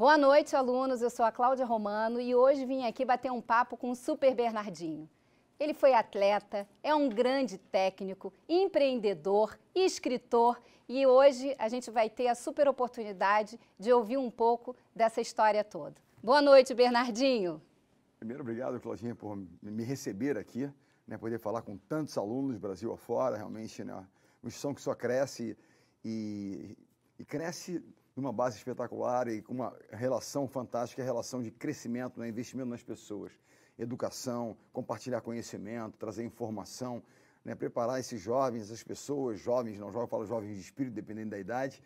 Boa noite, alunos. Eu sou a Cláudia Romano e hoje vim aqui bater um papo com o Super Bernardinho. Ele foi atleta, é um grande técnico, empreendedor, escritor e hoje a gente vai ter a super oportunidade de ouvir um pouco dessa história toda. Boa noite, Bernardinho. Primeiro, obrigado, Claudinha, por me receber aqui, poder falar com tantos alunos Brasil afora, realmente, uma instituição que só cresce e cresce numa base espetacular e com uma relação fantástica, a relação de crescimento, investimento nas pessoas, educação, compartilhar conhecimento, trazer informação, preparar esses jovens, essas pessoas, jovens, não jovens, eu falo jovens de espírito, dependendo da idade,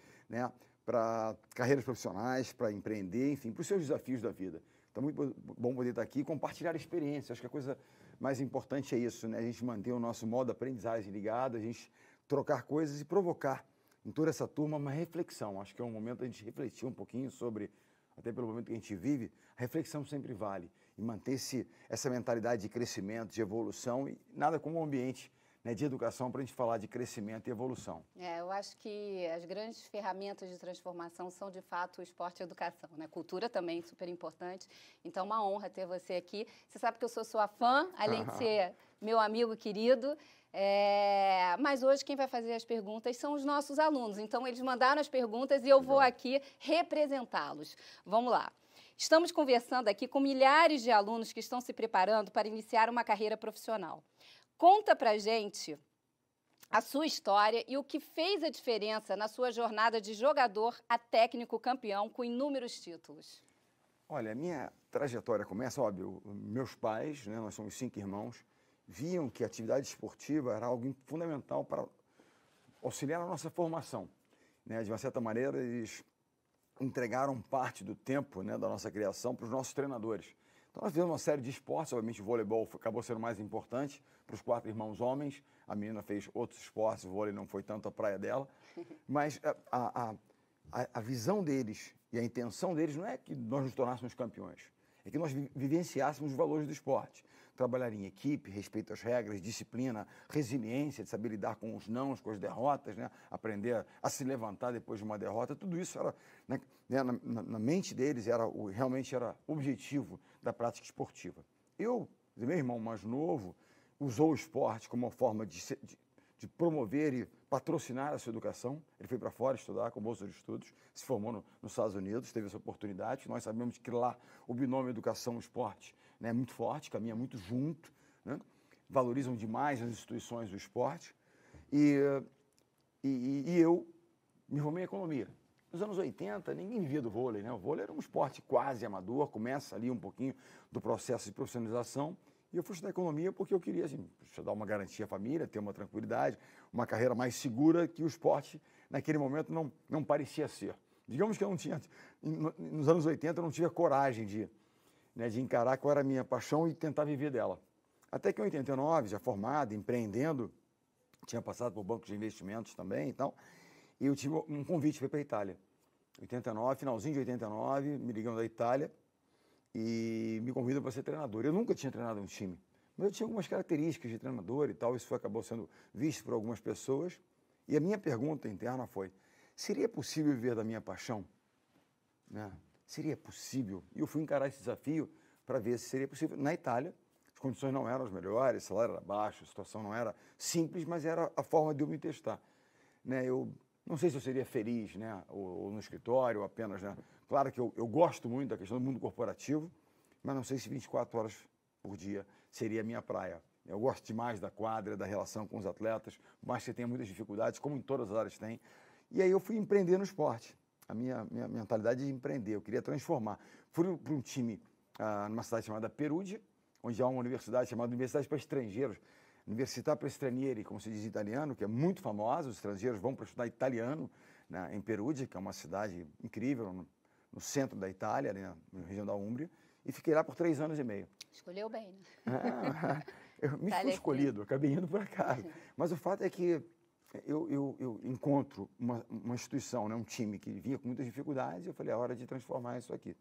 para carreiras profissionais, para empreender, enfim, para os seus desafios da vida. Então, muito bom poder estar aqui e compartilhar experiência. Acho que a coisa mais importante é isso, a gente manter o nosso modo de aprendizagem ligado, a gente trocar coisas e provocar em toda essa turma uma reflexão. Acho que é um momento a gente refletir um pouquinho sobre, até pelo momento que a gente vive, a reflexão sempre vale. E manter essa mentalidade de crescimento, de evolução, e nada como um ambiente de educação para a gente falar de crescimento e evolução. Eu acho que as grandes ferramentas de transformação são, de fato, o esporte e a educação. Cultura também super importante. Então, uma honra ter você aqui. Você sabe que eu sou sua fã, além de ser meu amigo querido. Mas hoje quem vai fazer as perguntas são os nossos alunos. Então, eles mandaram as perguntas e eu vou aqui representá-los. Vamos lá. Estamos conversando aqui com milhares de alunos que estão se preparando para iniciar uma carreira profissional. Conta pra gente a sua história e o que fez a diferença na sua jornada de jogador a técnico campeão com inúmeros títulos. Olha, a minha trajetória começa, óbvio, meus pais, nós somos 5 irmãos, viam que a atividade esportiva era algo fundamental para auxiliar a nossa formação. De uma certa maneira, eles entregaram parte do tempo da nossa criação para os nossos treinadores. Então, nós fizemos uma série de esportes, obviamente o voleibol acabou sendo mais importante para os 4 irmãos homens, a menina fez outros esportes, o vôlei não foi tanto a praia dela, mas a visão deles e a intenção deles não é que nós nos tornássemos campeões, é que nós vivenciássemos os valores do esporte. Trabalhar em equipe, respeito às regras, disciplina, resiliência, de saber lidar com os nãos, com as derrotas, aprender a se levantar depois de uma derrota, tudo isso era, na mente deles, realmente era objetivo da prática esportiva. Meu irmão mais novo, usou o esporte como uma forma de promover e patrocinar a sua educação. Ele foi para fora estudar com bolsa de estudos, se formou nos Estados Unidos, teve essa oportunidade. Nós sabemos que lá o binômio educação-esporte é muito forte, caminha muito junto, valorizam demais as instituições do esporte. E eu me formei em economia. Nos anos 80, ninguém vivia do vôlei, O vôlei era um esporte quase amador, começa ali um pouquinho do processo de profissionalização. E eu fui estudar economia porque eu queria, dar uma garantia à família, ter uma tranquilidade, uma carreira mais segura que o esporte, naquele momento, não parecia ser. Digamos que eu não tinha, nos anos 80, eu não tive a coragem de encarar qual era a minha paixão e tentar viver dela. Até que em 89, já formado, empreendendo, tinha passado por bancos de investimentos também e tal, e eu tive um convite para ir para a Itália. 89, finalzinho de 89, me ligam da Itália, e me convidam para ser treinador. Eu nunca tinha treinado um time, mas eu tinha algumas características de treinador e tal, isso acabou sendo visto por algumas pessoas, e a minha pergunta interna foi, seria possível viver da minha paixão? Seria possível? E eu fui encarar esse desafio para ver se seria possível. Na Itália, as condições não eram as melhores, o salário era baixo, a situação não era simples, mas era a forma de eu me testar. Eu não sei se eu seria feliz, ou no escritório, ou apenas, Claro que eu gosto muito da questão do mundo corporativo, mas não sei se 24 horas por dia seria a minha praia. Eu gosto demais da quadra, da relação com os atletas, mas você tem muitas dificuldades, como em todas as áreas tem. E aí eu fui empreender no esporte. A minha mentalidade de empreender, eu queria transformar. Fui para um time numa cidade chamada Perugia, onde há uma universidade chamada Universidade para Estrangeiros, Università per Stranieri, como se diz em italiano, que é muito famosa, os estrangeiros vão para estudar italiano em Perugia, que é uma cidade incrível, no centro da Itália, na região da Úmbria, e fiquei lá por 3 anos e meio. Escolheu bem, Eu me fui escolhido, acabei indo por acaso. Mas o fato é que eu encontro uma instituição, um time que vinha com muitas dificuldades, e eu falei, é hora de transformar isso aqui.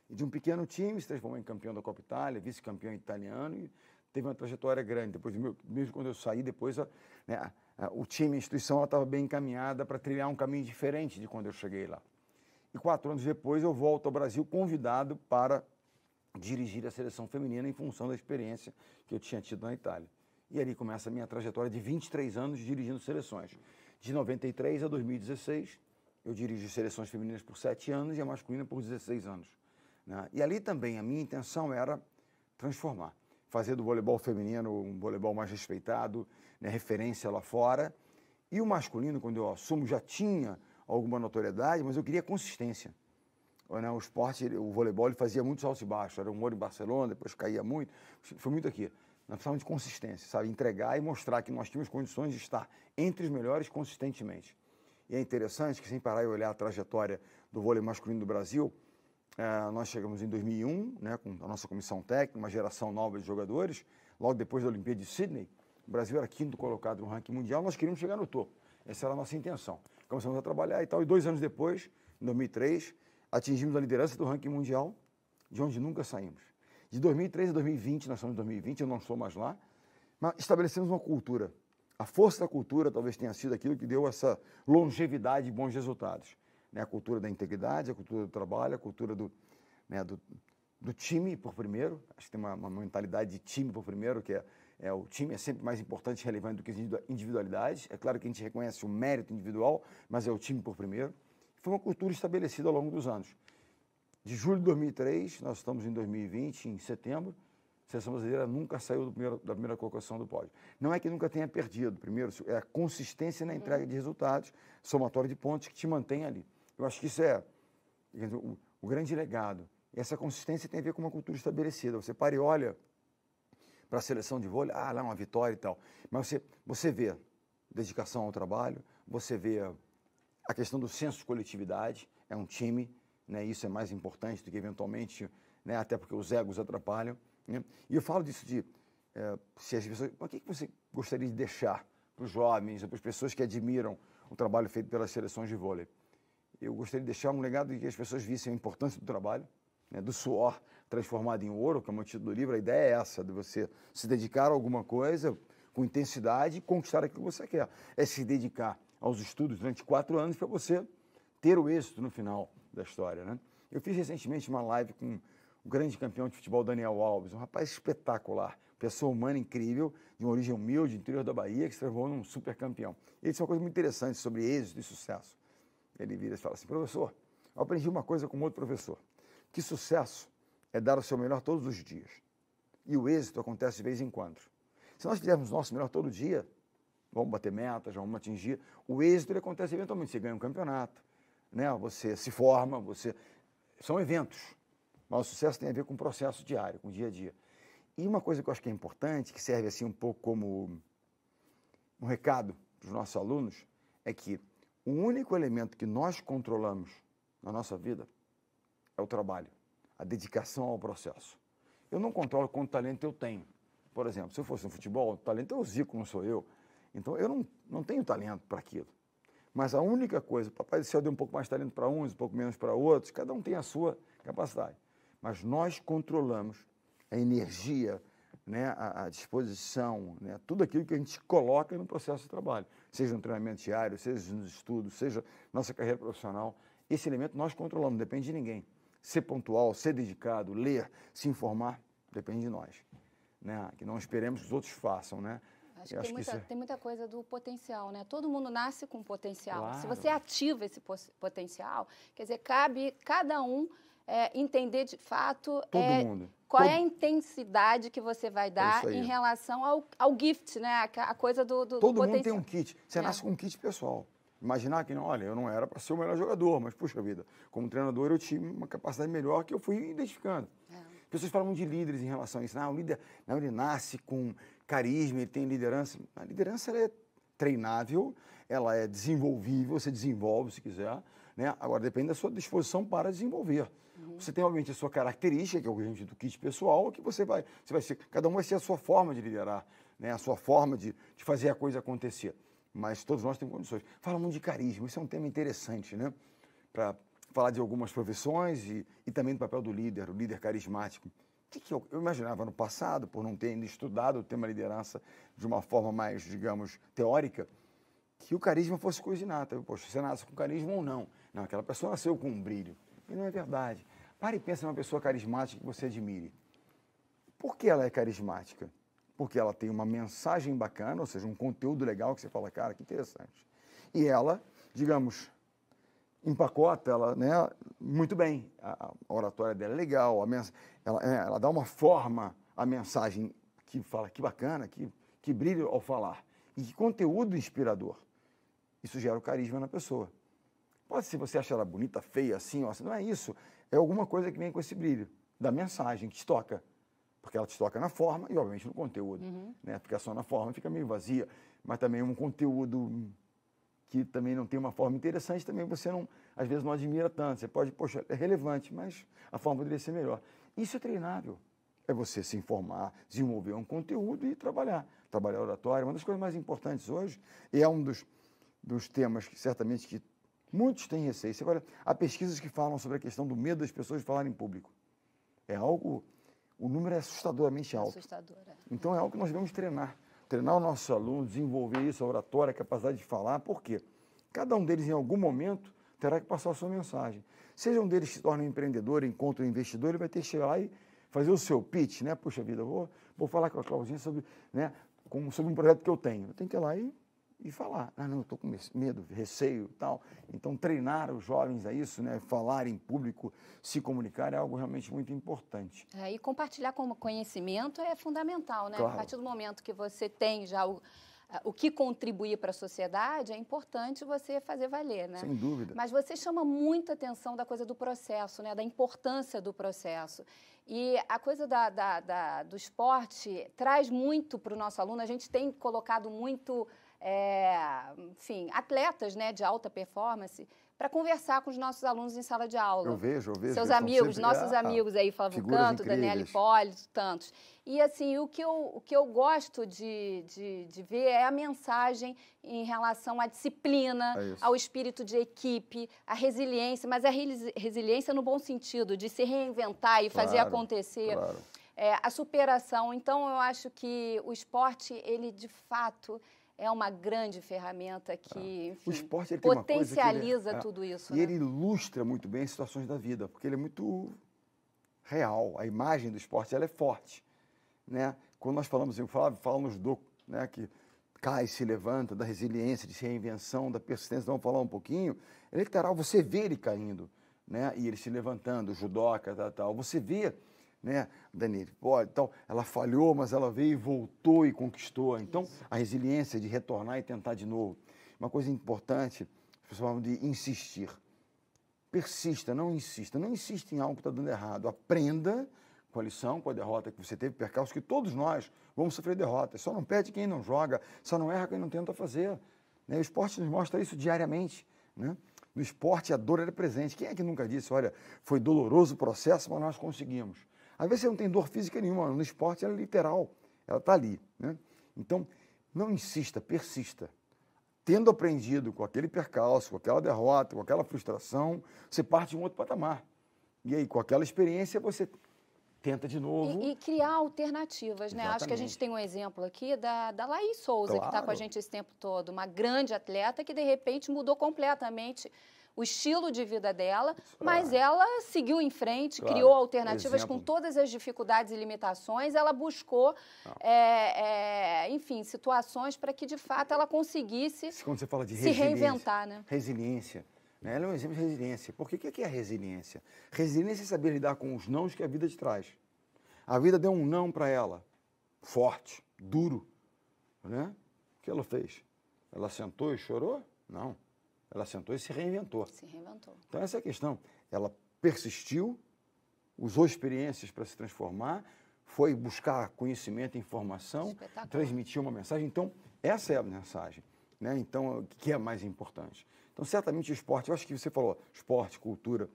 E de um pequeno time se transformou em campeão da Copa Itália, vice-campeão italiano, e teve uma trajetória grande. Depois, mesmo quando eu saí, depois o time, a instituição, estava bem encaminhada para trilhar um caminho diferente de quando eu cheguei lá. E 4 anos depois eu volto ao Brasil convidado para dirigir a seleção feminina em função da experiência que eu tinha tido na Itália. E ali começa a minha trajetória de 23 anos dirigindo seleções. De 93 a 2016, eu dirigi seleções femininas por 7 anos e a masculina por 16 anos. Né? E ali também a minha intenção era transformar, fazer do voleibol feminino um voleibol mais respeitado, né, referência lá fora. E o masculino, quando eu assumo, já tinha alguma notoriedade, mas eu queria consistência. O esporte, o voleibol, ele fazia muito altos e baixos. Era um ouro em Barcelona, depois caía muito. Foi muito aqui. Nós precisávamos de consistência, sabe? Entregar e mostrar que nós tínhamos condições de estar entre os melhores consistentemente. E é interessante que, sem parar e olhar a trajetória do vôlei masculino do Brasil, nós chegamos em 2001, né, com a nossa comissão técnica, uma geração nova de jogadores. Logo depois da Olimpíada de Sydney, o Brasil era 5º colocado no ranking mundial, nós queríamos chegar no topo. Essa era a nossa intenção. Começamos a trabalhar e tal, e 2 anos depois, em 2003, atingimos a liderança do ranking mundial, de onde nunca saímos. De 2003 a 2020, nós estamos em 2020, eu não estou mais lá, mas estabelecemos uma cultura. A força da cultura talvez tenha sido aquilo que deu essa longevidade e bons resultados. Né? A cultura da integridade, a cultura do trabalho, a cultura do time por primeiro. Acho que tem uma mentalidade de time por primeiro, que o time é sempre mais importante e relevante do que as individualidades. É claro que a gente reconhece o mérito individual, mas é o time por primeiro. Foi uma cultura estabelecida ao longo dos anos. De julho de 2003, nós estamos em 2020, em setembro, a seleção brasileira nunca saiu da primeira colocação do pódio. Não é que nunca tenha perdido, primeiro, é a consistência na entrega de resultados, somatório de pontos que te mantém ali. Eu acho que isso é o grande legado. E essa consistência tem a ver com uma cultura estabelecida. Você para e olha para a seleção de vôlei, lá é uma vitória e tal. Mas você vê dedicação ao trabalho, você vê a questão do senso de coletividade, é um time, né, isso é mais importante do que eventualmente, né, até porque os egos atrapalham. Né? E eu falo disso se as pessoas, o que você gostaria de deixar para os jovens, para as pessoas que admiram o trabalho feito pelas seleções de vôlei? Eu gostaria de deixar um legado de que as pessoas vissem a importância do trabalho, né, do suor transformado em ouro, que é o título do livro. A ideia é essa, de você se dedicar a alguma coisa com intensidade e conquistar aquilo que você quer. É se dedicar aos estudos durante 4 anos para você ter o êxito no final da história. Né? Eu fiz recentemente uma live com o grande campeão de futebol Daniel Alves, um rapaz espetacular, pessoa humana incrível, de uma origem humilde, interior da Bahia, que se transformou num super campeão. Ele disse uma coisa muito interessante sobre êxito e sucesso. Ele vira e fala assim: professor, eu aprendi uma coisa com outro professor, que sucesso é dar o seu melhor todos os dias. E o êxito acontece de vez em quando. Se nós fizermos o nosso melhor todo dia, vamos bater metas, vamos atingir, o êxito ele acontece eventualmente. Você ganha um campeonato, né? Você se forma, são eventos. Mas o sucesso tem a ver com o processo diário, com o dia a dia. E uma coisa que eu acho que é importante, que serve assim um pouco como um recado para os nossos alunos, é que o único elemento que nós controlamos na nossa vida é o trabalho, a dedicação ao processo. Eu não controlo quanto talento eu tenho. Por exemplo, se eu fosse no futebol, o talento é o Zico, não sou eu. Então, eu não tenho talento para aquilo. Mas a única coisa, o Papai do Céu deu um pouco mais de talento para uns, um pouco menos para outros, cada um tem a sua capacidade. Mas nós controlamos a energia, né, a disposição, né, tudo aquilo que a gente coloca no processo de trabalho, seja no treinamento diário, seja nos estudos, seja nossa carreira profissional. Esse elemento nós controlamos, não depende de ninguém. Ser pontual, ser dedicado, ler, se informar, depende de nós. Né? Que não esperemos que os outros façam, né? Acho que tem muita coisa do potencial, né? Todo mundo nasce com potencial. Claro. Se você ativa esse potencial, quer dizer, cabe cada um entender de fato qual é a intensidade que você vai dar em relação ao gift, né? A coisa do Todo potencial. mundo tem um kit. Você nasce com um kit pessoal. Imaginar que, olha, eu não era para ser o melhor jogador, mas, puxa vida, como treinador eu tive uma capacidade melhor que eu fui identificando. As pessoas falam de líderes em relação a isso. O líder ele nasce com carisma, ele tem liderança. A liderança ela é treinável, ela é desenvolvível, você desenvolve se quiser. Né? Agora, depende da sua disposição para desenvolver. Você tem, obviamente, a sua característica, que é o que a gente do kit pessoal, que você vai ser, cada um vai ser a sua forma de liderar, né? A sua forma de fazer a coisa acontecer. Mas todos nós temos condições. Fala muito de carisma, isso é um tema interessante, né? Para falar de algumas profissões e também do papel do líder, o líder carismático. O que eu imaginava no passado, por não ter ainda estudado o tema liderança de uma forma mais, digamos, teórica, que o carisma fosse coisa inata. Poxa, você nasce com carisma ou não? Não, aquela pessoa nasceu com um brilho. E não é verdade. Pare e pense numa pessoa carismática que você admire. Por que ela é carismática? Porque ela tem uma mensagem bacana, ou seja, um conteúdo legal que você fala, cara, que interessante. E ela, digamos, empacota ela, né, muito bem. A oratória dela é legal, ela dá uma forma à mensagem que fala que bacana, que brilha ao falar. E que conteúdo inspirador. Isso gera o carisma na pessoa. Pode ser você acha ela bonita, feia, assim, ó, não é isso. É alguma coisa que vem com esse brilho, da mensagem, que te toca. Porque ela te toca na forma e, obviamente, no conteúdo. Né? Porque só na forma fica meio vazia. Mas também um conteúdo que também não tem uma forma interessante, também você não, às vezes não admira tanto. Você pode, poxa, é relevante, mas a forma poderia ser melhor. Isso é treinável. É você se informar, desenvolver um conteúdo e trabalhar. Trabalhar oratória. Uma das coisas mais importantes hoje, e é um dos temas que certamente que muitos têm receio. Agora, há pesquisas que falam sobre a questão do medo das pessoas de falar em público. É algo, o número é assustadoramente alto. Assustador, é. Então, é algo que nós devemos treinar. Treinar o nosso aluno, desenvolver isso, a oratória, a capacidade de falar. Por quê? Cada um deles, em algum momento, terá que passar a sua mensagem. Seja um deles que se torna um empreendedor, encontra um investidor, ele vai ter que chegar lá e fazer o seu pitch, né? Puxa vida, vou falar com a Claudinha sobre, né, sobre um projeto que eu tenho. Eu tenho que ir lá e falar. Ah, não, eu estou com medo, receio e tal. Então, treinar os jovens a isso, né? Falar em público, se comunicar é algo realmente muito importante. E compartilhar como conhecimento é fundamental, né? Claro. A partir do momento que você tem já o que contribuir para a sociedade, é importante você fazer valer, né? Sem dúvida. Mas você chama muita atenção da coisa do processo, né? Da importância do processo. E a coisa do esporte traz muito para o nosso aluno. A gente tem colocado muito, enfim, atletas, né, de alta performance para conversar com os nossos alunos em sala de aula. Eu vejo. Seus amigos, sempre, nossos amigos aí, Flávio Canto, Daniela Hipólito, tantos. E, assim, o que eu gosto de ver é a mensagem em relação à disciplina, ao espírito de equipe, à resiliência, mas a resiliência no bom sentido, de se reinventar e fazer acontecer. Claro. A superação. Então, eu acho que o esporte, ele, de fato, é uma grande ferramenta que, enfim, o esporte, ele potencializa tudo isso. E ele ilustra muito bem as situações da vida, porque ele é muito real. A imagem do esporte, ela é forte. Né? Quando nós falamos, falamos do, né, que cai, se levanta, da resiliência, de reinvenção, da persistência, vamos falar um pouquinho, é literal, você vê ele caindo, né? E ele se levantando, judoca, tal. Você vê, né, Daniela, então, ela falhou, mas ela veio e voltou e conquistou. Então, a resiliência de retornar e tentar de novo. Uma coisa importante, as pessoas falam de insistir. Persista, não insista. Não insista em algo que está dando errado. Aprenda com a lição, com a derrota que você teve, percalço que todos nós vamos sofrer derrotas. Só não perde quem não joga, só não erra quem não tenta fazer. Né? O esporte nos mostra isso diariamente. Né? No esporte, a dor era presente. Quem é que nunca disse, olha, foi doloroso o processo, mas nós conseguimos. Às vezes você não tem dor física nenhuma, no esporte ela é literal, ela está ali. Né? Então, não insista, persista. Tendo aprendido com aquele percalço, com aquela derrota, com aquela frustração, você parte de um outro patamar. E aí, com aquela experiência, você tenta de novo. E criar alternativas, né? Exatamente. Acho que a gente tem um exemplo aqui da Laís Souza, que está com a gente esse tempo todo. Uma grande atleta que, de repente, mudou completamente o estilo de vida dela, mas ela seguiu em frente, criou alternativas com todas as dificuldades e limitações. Ela buscou, enfim, situações para que, de fato, ela conseguisse quando você fala de se reinventar. Né? Resiliência. Ela é um exemplo de resiliência. Por que é resiliência? Resiliência é saber lidar com os nãos que a vida te traz. A vida deu um não para ela, forte, duro. Né? O que ela fez? Ela sentou e chorou? Não. Ela sentou e se reinventou. Se reinventou. Então, essa é a questão. Ela persistiu, usou experiências para se transformar, foi buscar conhecimento e informação, transmitiu uma mensagem. Então, essa é a mensagem. Né? Então, o que é mais importante? Então, certamente o esporte, eu acho que você falou, esporte, cultura,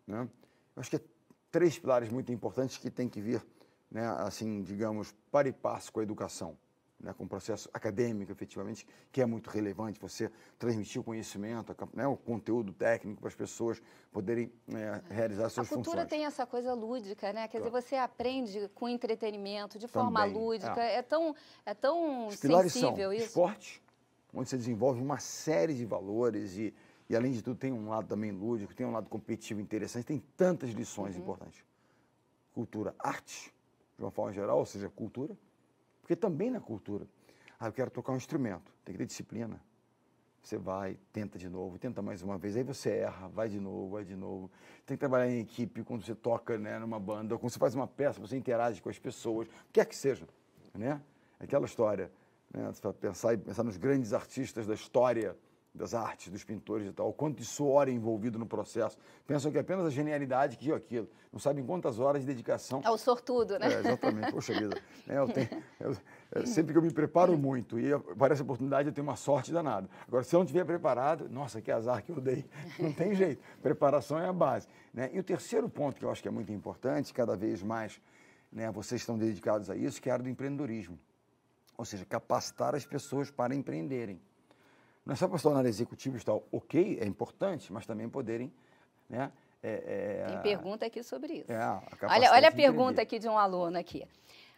né? Eu acho que é 3 pilares muito importantes que tem que vir, né, assim, digamos, para e passo com a educação, né, com o processo acadêmico, efetivamente, que é muito relevante, você transmitir o conhecimento, né, o conteúdo técnico para as pessoas poderem realizar suas funções. A cultura tem essa coisa lúdica, né? Quer dizer, você aprende com entretenimento, de forma lúdica, é tão Os pilares sensível são isso. Esporte, onde você desenvolve uma série de valores e além de tudo, tem um lado também lúdico, tem um lado competitivo interessante, tem tantas lições importantes. Cultura, arte, de uma forma geral, ou seja, cultura, porque também na cultura, eu quero tocar um instrumento, tem que ter disciplina. Você vai, tenta de novo, tenta mais uma vez, aí você erra, vai de novo, vai de novo. Tem que trabalhar em equipe, quando você toca, né, numa banda, ou quando você faz uma peça, você interage com as pessoas, o que quer que seja, né? Aquela história, né, você pensar nos grandes artistas da história, das artes, dos pintores e tal, o quanto de suor é envolvido no processo. Pensam que é apenas a genialidade que aquilo. Não sabem quantas horas de dedicação. É o sortudo, né? Exatamente. Poxa vida. Sempre que eu me preparo muito e aparece a oportunidade, eu tenho uma sorte danada. Agora, se eu não estiver preparado, nossa, que azar que eu dei. Não tem jeito. Preparação é a base. Né? E o terceiro ponto que eu acho que é muito importante, cada vez mais, né, vocês estão dedicados a isso, que é a área do empreendedorismo. Ou seja, capacitar as pessoas para empreenderem. Não é só para se tornar executivos e tal, ok, é importante, mas também poderem, né? Tem pergunta aqui sobre isso. Olha a pergunta aqui de um aluno aqui.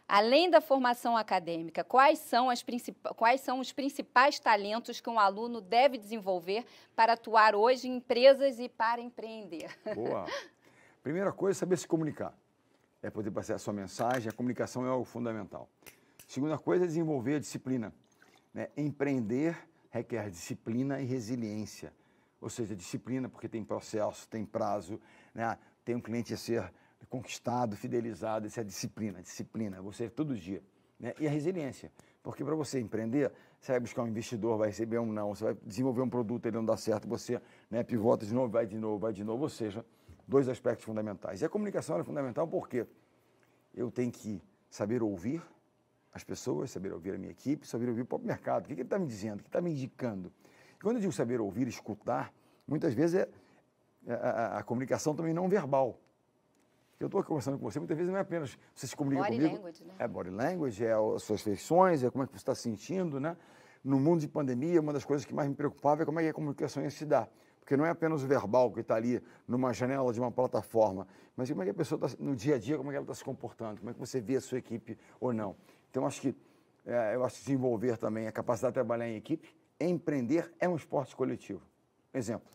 Além da formação acadêmica, quais são os principais talentos que um aluno deve desenvolver para atuar hoje em empresas e para empreender? Boa. Primeira coisa é saber se comunicar. É poder passar a sua mensagem, a comunicação é algo fundamental. Segunda coisa é desenvolver a disciplina. Né? Empreender requer disciplina e resiliência. Ou seja, disciplina porque tem processo, tem prazo, né? Tem um cliente a ser conquistado, fidelizado, isso é disciplina, você todo dia. Né? E a resiliência, porque para você empreender, você vai buscar um investidor, vai receber um não, você vai desenvolver um produto, ele não dá certo, você, né, pivota de novo, vai de novo, ou seja, dois aspectos fundamentais. E a comunicação é fundamental porque eu tenho que saber ouvir as pessoas, saber ouvir a minha equipe, saber ouvir o próprio mercado. O que ele está me dizendo, o que está me indicando. E quando eu digo saber ouvir, escutar, muitas vezes a comunicação também não verbal. Eu estou conversando com você, muitas vezes não é apenas você se comunica body comigo. Language, né? É body language, é as suas feições, é como é que você está se sentindo, né? No mundo de pandemia, uma das coisas que mais me preocupava é como é que a comunicação ia se dar. Porque não é apenas o verbal que está ali numa janela de uma plataforma, mas como é que a pessoa está no dia a dia, como é que ela está se comportando, como é que você vê a sua equipe ou não. Então, eu acho que desenvolver também a capacidade de trabalhar em equipe, empreender é um esporte coletivo. Exemplo.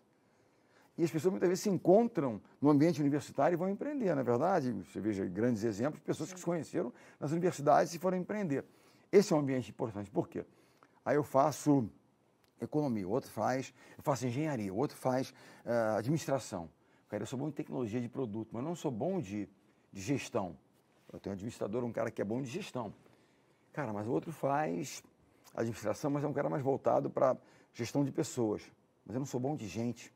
E as pessoas muitas vezes se encontram no ambiente universitário e vão empreender, não é verdade? Você veja grandes exemplos de pessoas que se conheceram nas universidades e foram empreender. Esse é um ambiente importante. Por quê? Aí eu faço economia, o outro eu faço engenharia, o outro faz administração. Cara, eu sou bom em tecnologia de produto, mas não sou bom de gestão. Eu tenho um administrador, um cara que é bom de gestão. Cara, mas o outro faz administração, mas é um cara mais voltado para gestão de pessoas. Mas eu não sou bom de gente.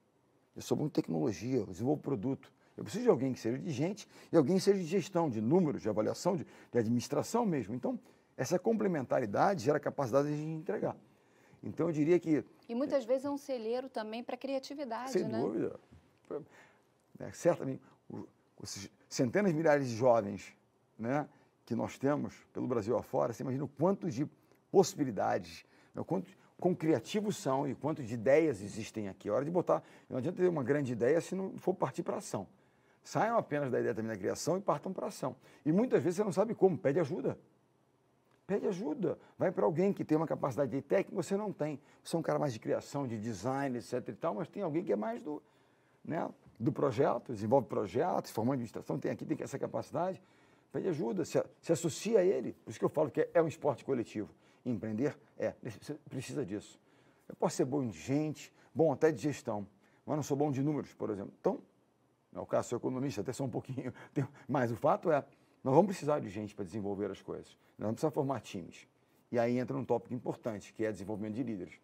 Eu sou bom de tecnologia, eu desenvolvo produto. Eu preciso de alguém que seja de gente e alguém que seja de gestão, de números, de avaliação, de administração mesmo. Então, essa complementaridade gera capacidade de entregar. Então, eu diria que... E muitas vezes é um celeiro também para a criatividade, sem né? Sem dúvida. Certamente, centenas de milhares de jovens, né, que nós temos pelo Brasil afora, você imagina o quanto de possibilidades, né, quão criativos são e quanto de ideias existem aqui. É hora de botar... Não adianta ter uma grande ideia se não for partir para a ação. Saiam apenas da ideia também da criação e partam para a ação. E muitas vezes você não sabe como, pede ajuda. Pede ajuda. Vai para alguém que tem uma capacidade de técnica que você não tem. Você é um cara mais de criação, de design, etc. e tal, mas tem alguém que é mais do projeto, desenvolve projetos, formando administração, tem essa capacidade. Pede ajuda, se associa a ele. Por isso que eu falo que é um esporte coletivo. Empreender você precisa disso. Eu posso ser bom de gente, bom até de gestão, mas não sou bom de números, por exemplo. Então, no caso, sou economista, até sou um pouquinho, mas o fato é, nós vamos precisar de gente para desenvolver as coisas. Nós vamos precisar formar times. E aí entra um tópico importante, que é desenvolvimento de líderes.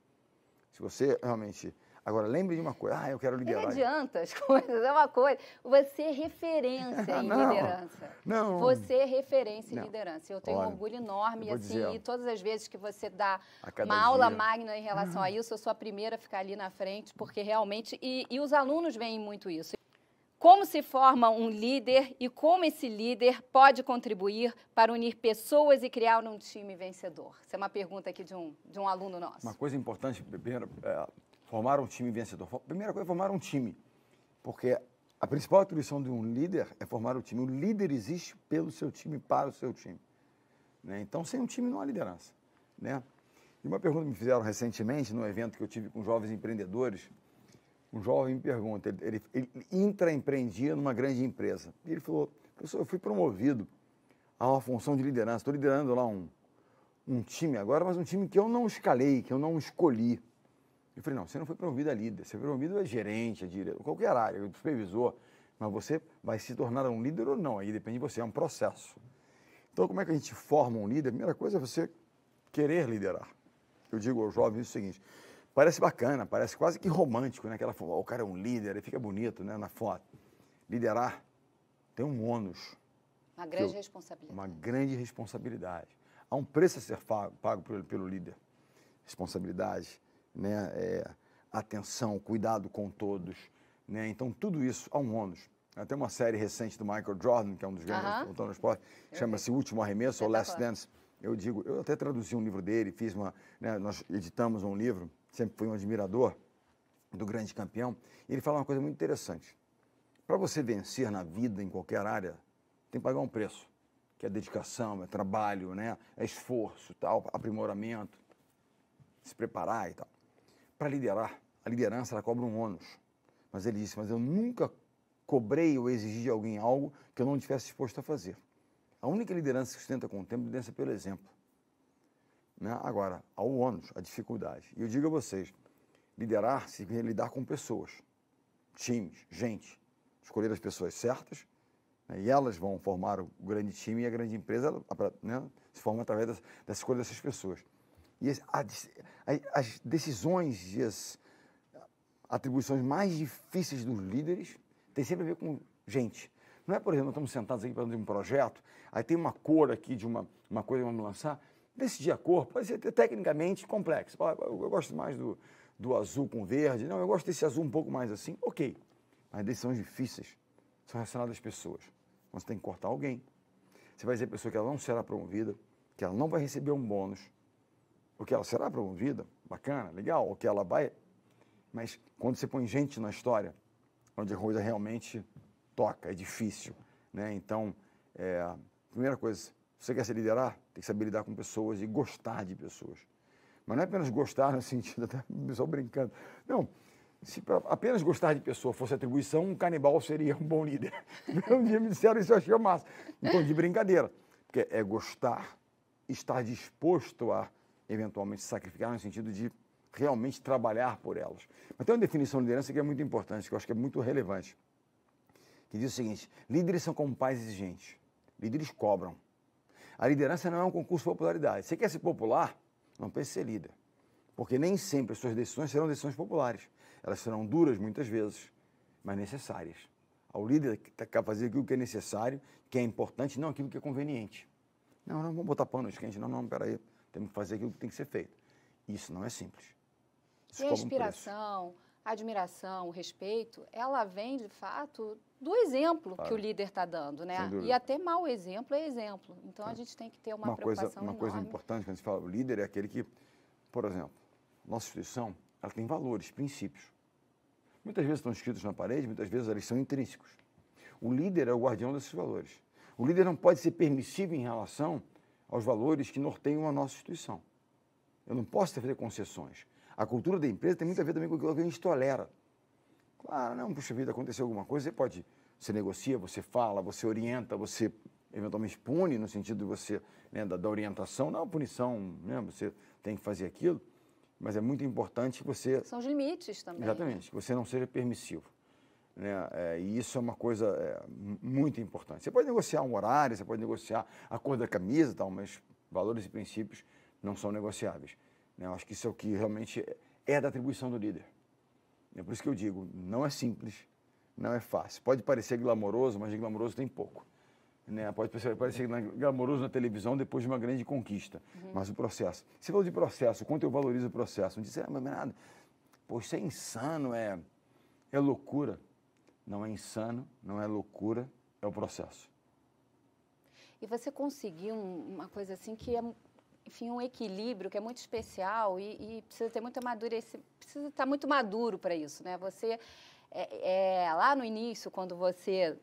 Se você realmente... Agora, lembre de uma coisa, eu quero liderar. Não adianta as coisas, é uma coisa. Você é referência em liderança. Não. Você é referência em liderança. Eu tenho um orgulho enorme, assim, e todas as vezes que você dá uma dia. aula magna em relação a isso, eu sou a primeira a ficar ali na frente, porque realmente... E os alunos veem muito isso. Como se forma um líder e como esse líder pode contribuir para unir pessoas e criar um time vencedor? Essa é uma pergunta aqui de um aluno nosso. Uma coisa importante, primeiro, formar um time vencedor. A primeira coisa é formar um time, porque a principal atribuição de um líder é formar o time. O líder existe pelo seu time, para o seu time. Né? Então, sem um time não há liderança. Né? E uma pergunta que me fizeram recentemente, num evento que eu tive com jovens empreendedores, um jovem me pergunta, ele intraempreendia numa grande empresa. E ele falou, professor, eu fui promovido a uma função de liderança, estou liderando lá um time agora, mas um time que eu não escalei, que eu não escolhi. Eu falei, não, você não foi promovido a líder, você foi promovido a gerente, a diretor, qualquer área, supervisor, mas você vai se tornar um líder ou não, aí depende de você, é um processo. Então, como é que a gente forma um líder? A primeira coisa é você querer liderar. Eu digo aos jovens o seguinte, parece bacana, parece quase que romântico, né? Aquela foto, o cara é um líder, ele fica bonito, né, na foto. Liderar tem um ônus. Uma grande responsabilidade. Uma grande responsabilidade. Há um preço a ser pago pelo líder. Responsabilidade, né? Atenção, cuidado com todos. Né? Então, tudo isso há um ônus. Tem uma série recente do Michael Jordan, que é um dos grandes do esporte, chama-se O Último Arremesso, ou Last Dance. Eu até traduzi um livro dele, nós editamos um livro, sempre fui um admirador do grande campeão, e ele fala uma coisa muito interessante. Para você vencer na vida, em qualquer área, tem que pagar um preço, que é dedicação, é trabalho, né? É esforço, tal, aprimoramento, se preparar e tal. Para liderar, a liderança ela cobra um ônus. Mas ele disse, mas eu nunca cobrei ou exigi de alguém algo que eu não estivesse disposto a fazer. A única liderança que sustenta com o tempo é liderança pelo exemplo. Né? Agora, há o ônus, a dificuldade. E eu digo a vocês, liderar significa lidar com pessoas, times, gente. Escolher as pessoas certas, né? E elas vão formar o grande time e a grande empresa, né? Se forma através da escolha dessas pessoas. E as decisões e as atribuições mais difíceis dos líderes têm sempre a ver com gente. Não é, por exemplo, nós estamos sentados aqui para fazer um projeto, aí tem uma cor aqui de uma coisa que vamos lançar, decidir a cor pode ser tecnicamente complexo. Eu gosto mais do azul com verde, não, eu gosto desse azul um pouco mais assim, ok. Mas decisões difíceis são relacionadas às pessoas. Então, você tem que cortar alguém. Você vai dizer à pessoa que ela não será promovida, que ela não vai receber um bônus, ou que ela será promovida, bacana, legal, ou que ela vai... Mas quando você põe gente na história, onde a coisa realmente toca, é difícil, né? Então, primeira coisa, se você quer se liderar, tem que saber lidar com pessoas e gostar de pessoas. Mas não é apenas gostar no sentido, até o pessoal brincando. Não, se apenas gostar de pessoa fosse atribuição, um canibal seria um bom líder. Um dia me disseram isso, eu achei massa. Então, de brincadeira. Porque é gostar, estar disposto a, eventualmente, sacrificar no sentido de realmente trabalhar por elas. Mas tem uma definição de liderança que é muito importante, que eu acho que é muito relevante, que diz o seguinte, líderes são como pais exigentes, líderes cobram. A liderança não é um concurso de popularidade. Você quer ser popular? Não pense ser líder. Porque nem sempre as suas decisões serão decisões populares. Elas serão duras muitas vezes, mas necessárias. Ao líder que quer fazer aquilo que é necessário, que é importante, não aquilo que é conveniente. Não, vamos botar panos quentes. Não, peraí. Temos que fazer aquilo que tem que ser feito. Isso não é simples. E a inspiração, a admiração, o respeito, ela vem, de fato, do exemplo que o líder está dando, né? E até mau exemplo é exemplo. Então, a gente tem que ter uma preocupação enorme. Uma coisa importante, quando a gente fala o líder, é aquele que, por exemplo, nossa instituição, ela tem valores, princípios. Muitas vezes estão escritos na parede, muitas vezes eles são intrínsecos. O líder é o guardião desses valores. O líder não pode ser permissivo em relação aos valores que norteiam a nossa instituição. Eu não posso fazer concessões. A cultura da empresa tem muito a ver também com aquilo que a gente tolera. Claro, não, puxa vida, aconteceu alguma coisa, você negocia, você fala, você orienta, você eventualmente pune, no sentido de você, né, da orientação, não a punição, né, você tem que fazer aquilo, mas é muito importante que você... São os limites também. Exatamente, que você não seja permissivo. Né? E isso é uma coisa muito importante. Você pode negociar um horário, você pode negociar a cor da camisa e tal, mas valores e princípios não são negociáveis. Eu acho que isso é o que realmente é da atribuição do líder. É por isso que eu digo, não é simples, não é fácil. Pode parecer glamouroso, mas de glamouroso tem pouco. Né? Pode parecer glamouroso na televisão depois de uma grande conquista, mas o processo. Você falou de processo, o quanto eu valorizo o processo. Não disse, mas nada, pô, isso é insano, é loucura. Não é insano, não é loucura, é o processo. E você conseguiu uma coisa assim que é, enfim, um equilíbrio que é muito especial e precisa ter muita madureza, precisa estar muito maduro para isso, né? Você, lá no início, quando você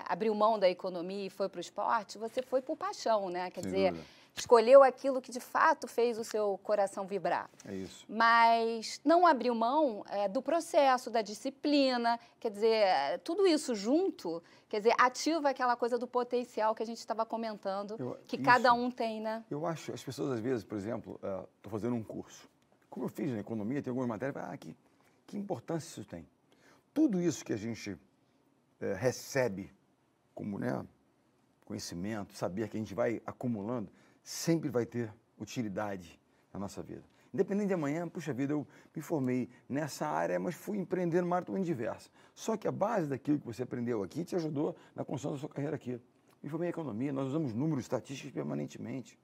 abriu mão da economia e foi para o esporte, você foi por paixão, né? Quer dizer, escolheu aquilo que de fato fez o seu coração vibrar. É isso. Mas não abriu mão do processo, da disciplina, quer dizer, tudo isso junto, quer dizer, ativa aquela coisa do potencial que a gente estava comentando, cada um tem, né? Eu acho, as pessoas às vezes, por exemplo, estou fazendo um curso. Como eu fiz na economia, tem algumas matérias, que importância isso tem? Tudo isso que a gente recebe como, né, conhecimento, saber que a gente vai acumulando, sempre vai ter utilidade na nossa vida. Independente de amanhã, puxa vida, eu me formei nessa área, mas fui empreender numa área totalmente diversa. Só que a base daquilo que você aprendeu aqui te ajudou na construção da sua carreira aqui. Me formei em economia, nós usamos números estatísticos permanentemente.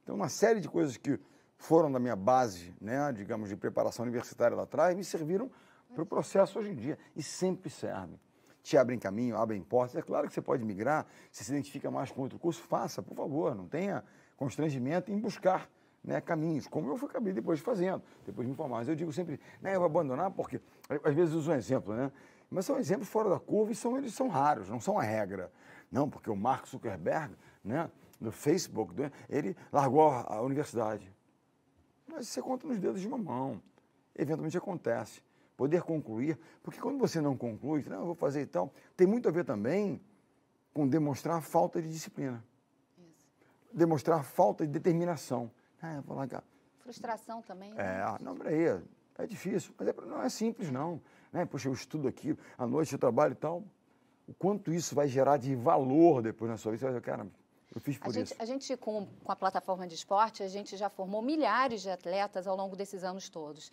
Então, uma série de coisas que foram da minha base, né, digamos, de preparação universitária lá atrás, me serviram para o processo hoje em dia. E sempre servem. Te abrem caminho, abrem portas. É claro que você pode migrar, se identifica mais com outro curso, faça, por favor, não tenha constrangimento em buscar, né, caminhos, como eu acabei depois fazendo, depois de me formar. Mas eu digo sempre, né, eu vou abandonar porque, às vezes uso um exemplo, né, mas são exemplos fora da curva e eles são raros, não são a regra. Não, porque o Mark Zuckerberg, né, do Facebook, ele largou a universidade. Mas você conta nos dedos de uma mão. Eventualmente acontece. Poder concluir, porque quando você não conclui, não, eu vou fazer e tal, tem muito a ver também com demonstrar falta de disciplina. Isso. Demonstrar falta de determinação. Eu vou largar. Frustração também. Né? Não, peraí, é difícil, mas não é simples não. Né? Poxa, eu estudo aqui, à noite eu trabalho e tal. O quanto isso vai gerar de valor depois na sua vida, você vai dizer, cara, eu fiz por isso. A gente, com a plataforma de esporte, a gente já formou milhares de atletas ao longo desses anos todos.